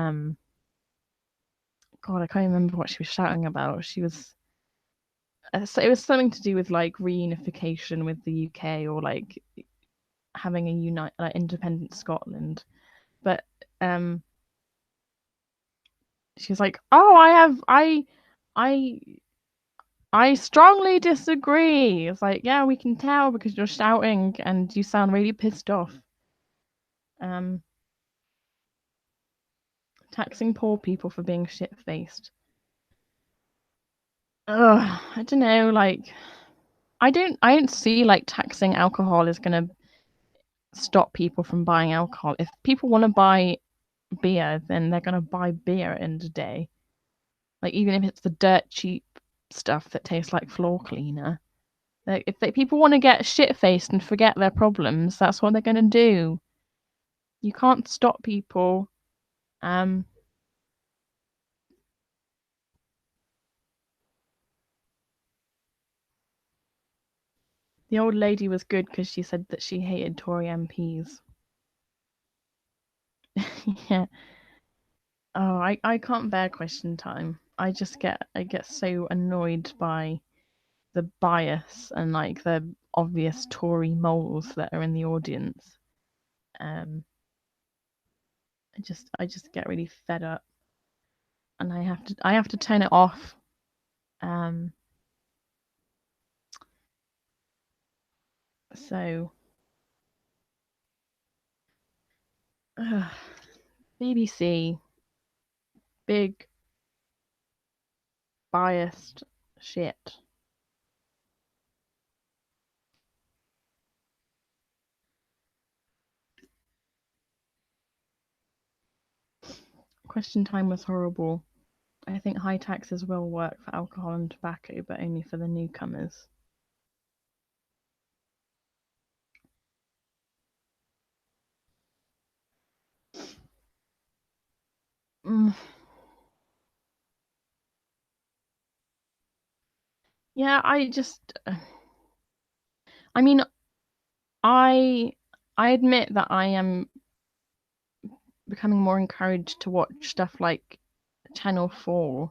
Speaker 1: God, I can't remember what she was shouting about. She was so it was something to do with like reunification with the UK or like having a independent Scotland. But she was like, "Oh, I I strongly disagree." It's like, "Yeah, we can tell because you're shouting and you sound really pissed off." Taxing poor people for being shit-faced. I don't know, like I don't see like taxing alcohol is going to stop people from buying alcohol. If people want to buy beer, then they're going to buy beer in the day. Like, even if it's the dirt cheap stuff that tastes like floor cleaner. Like, if people want to get shit faced and forget their problems, that's what they're going to do. You can't stop people. The old lady was good because she said that she hated Tory MPs. Yeah. Oh, I can't bear Question Time. I get so annoyed by the bias and like the obvious Tory moles that are in the audience. I just get really fed up, and I have to turn it off. So BBC, big biased shit. Question Time was horrible. I think high taxes will work for alcohol and tobacco, but only for the newcomers. Yeah, I mean, I admit that I am becoming more encouraged to watch stuff like Channel 4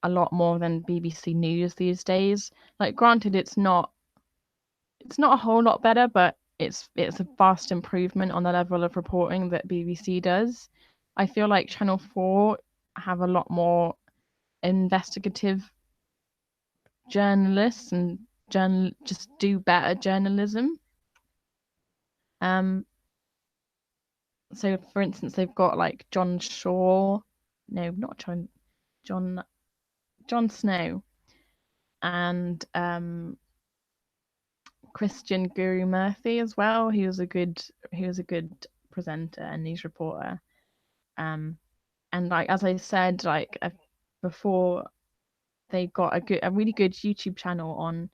Speaker 1: a lot more than BBC News these days. Like, granted, it's not a whole lot better, but it's a vast improvement on the level of reporting that BBC does. I feel like Channel 4 have a lot more investigative journalists and just do better journalism. Um, so for instance, they've got like John Shaw, no, not John John Snow, and Christian Guru Murphy as well. He was a good presenter and news reporter. Um, and like as I said, like before, they got a really good YouTube channel on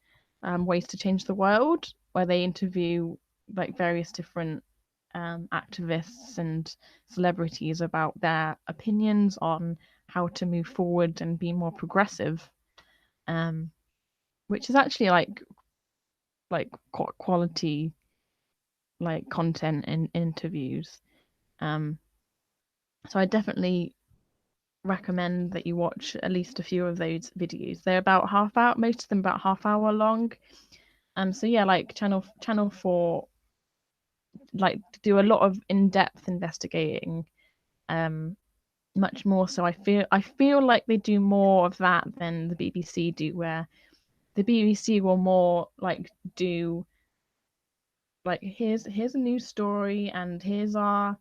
Speaker 1: ways to change the world, where they interview like various different activists and celebrities about their opinions on how to move forward and be more progressive, um, which is actually like quality like content in interviews. Um, so I definitely recommend that you watch at least a few of those videos. They're about half hour, most of them about half hour long. So yeah, like Channel 4 like do a lot of in-depth investigating. Um, much more so I feel like they do more of that than the BBC do, where the BBC will more like do like here's a news story and here's our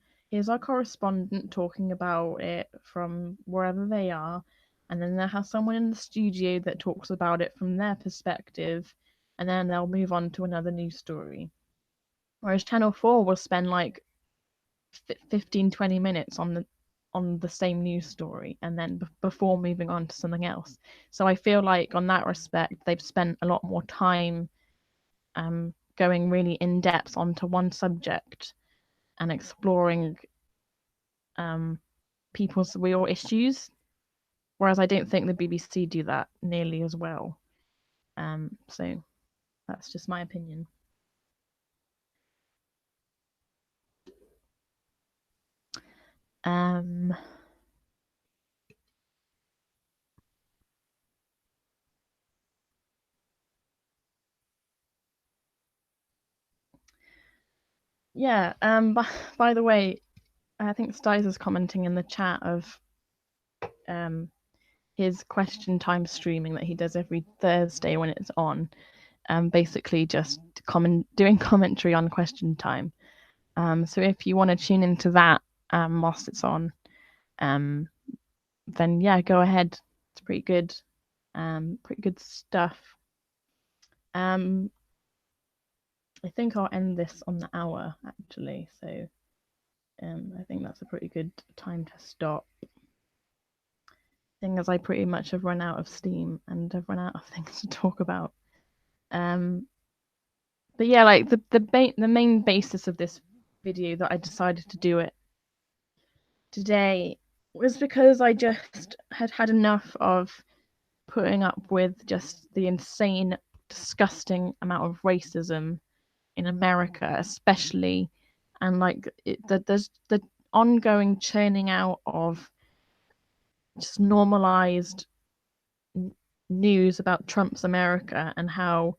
Speaker 1: correspondent talking about it from wherever they are, and then they'll have someone in the studio that talks about it from their perspective, and then they'll move on to another news story. Whereas Channel 4 will spend like 15-20 minutes on the same news story and then before moving on to something else. So I feel like on that respect they've spent a lot more time going really in depth onto one subject and exploring um, people's real issues, whereas I don't think the BBC do that nearly as well. So that's just my opinion. Um, yeah. By the way, I think Stiles is commenting in the chat of um his question time streaming that he does every Thursday when it's on. Basically just doing commentary on question time. So if you want to tune into that whilst it's on, um, then yeah, go ahead. It's pretty good stuff. Um, I think I'll end this on the hour actually. So I think that's a pretty good time to stop. Thing as I pretty much have run out of steam and have run out of things to talk about. Um, but yeah, like the main basis of this video that I decided to do it today was because I just had enough of putting up with just the insane, disgusting amount of racism in America, especially, and like there's the ongoing churning out of just normalized news about Trump's America and how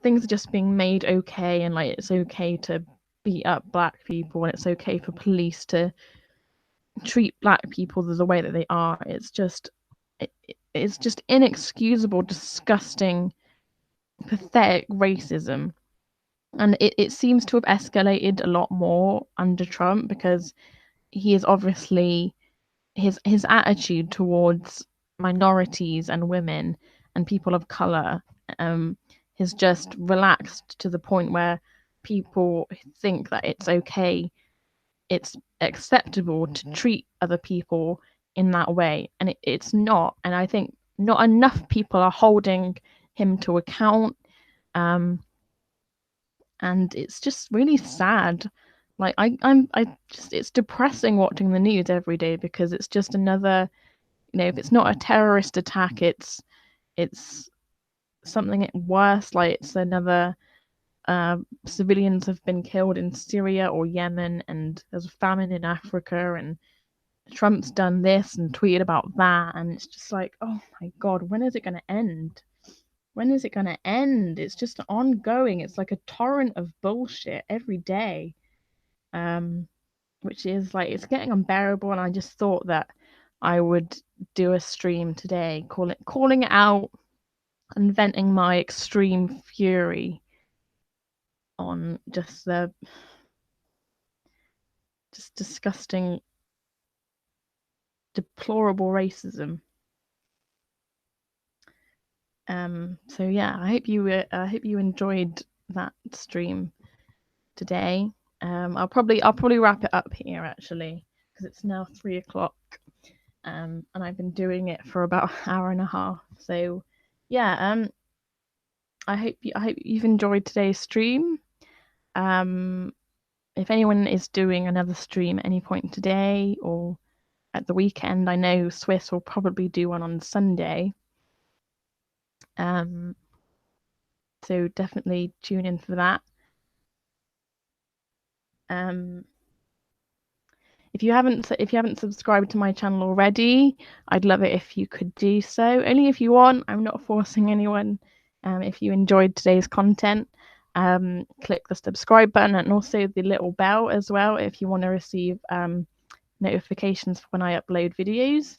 Speaker 1: things are just being made okay, and like it's okay to beat up black people and it's okay for police to treat black people the way that they are. It's just inexcusable, disgusting, pathetic racism. And it seems to have escalated a lot more under Trump because he is obviously his attitude towards minorities and women and people of color has just relaxed to the point where people think that it's okay, it's acceptable to treat other people in that way, and it's not. And I think not enough people are holding him to account, um, and it's just really sad Like I just it's depressing watching the news every day because it's just another, if it's not a terrorist attack, it's something worse. Like it's another civilians have been killed in Syria or Yemen, and there's a famine in Africa, and Trump's done this and tweeted about that, and it's just like, oh my god, when is it going to end? When is it going to end? It's just ongoing. It's like a torrent of bullshit every day, which is like, it's getting unbearable. And I just thought that I would do a stream today, calling it out and venting my extreme fury on just disgusting, deplorable racism. So yeah, I hope you enjoyed that stream today. I'll probably wrap it up here actually, because it's now 3 o'clock. And I've been doing it for about an hour and a half. So yeah, I hope you've enjoyed today's stream. If anyone is doing another stream at any point today or at the weekend, I know Swiss will probably do one on Sunday. So definitely tune in for that. If you haven't subscribed to my channel already, I'd love it if you could do so. Only if you want. I'm not forcing anyone. If you enjoyed today's content, click the subscribe button and also the little bell as well if you want to receive notifications when I upload videos.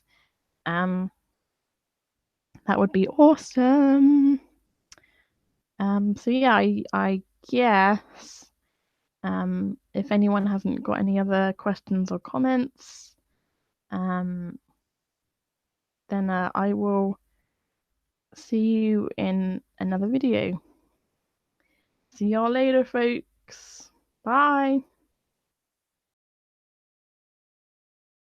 Speaker 1: That would be awesome. So yeah, I guess if anyone hasn't got any other questions or comments, then I will see you in another video. See y'all later, folks. Bye.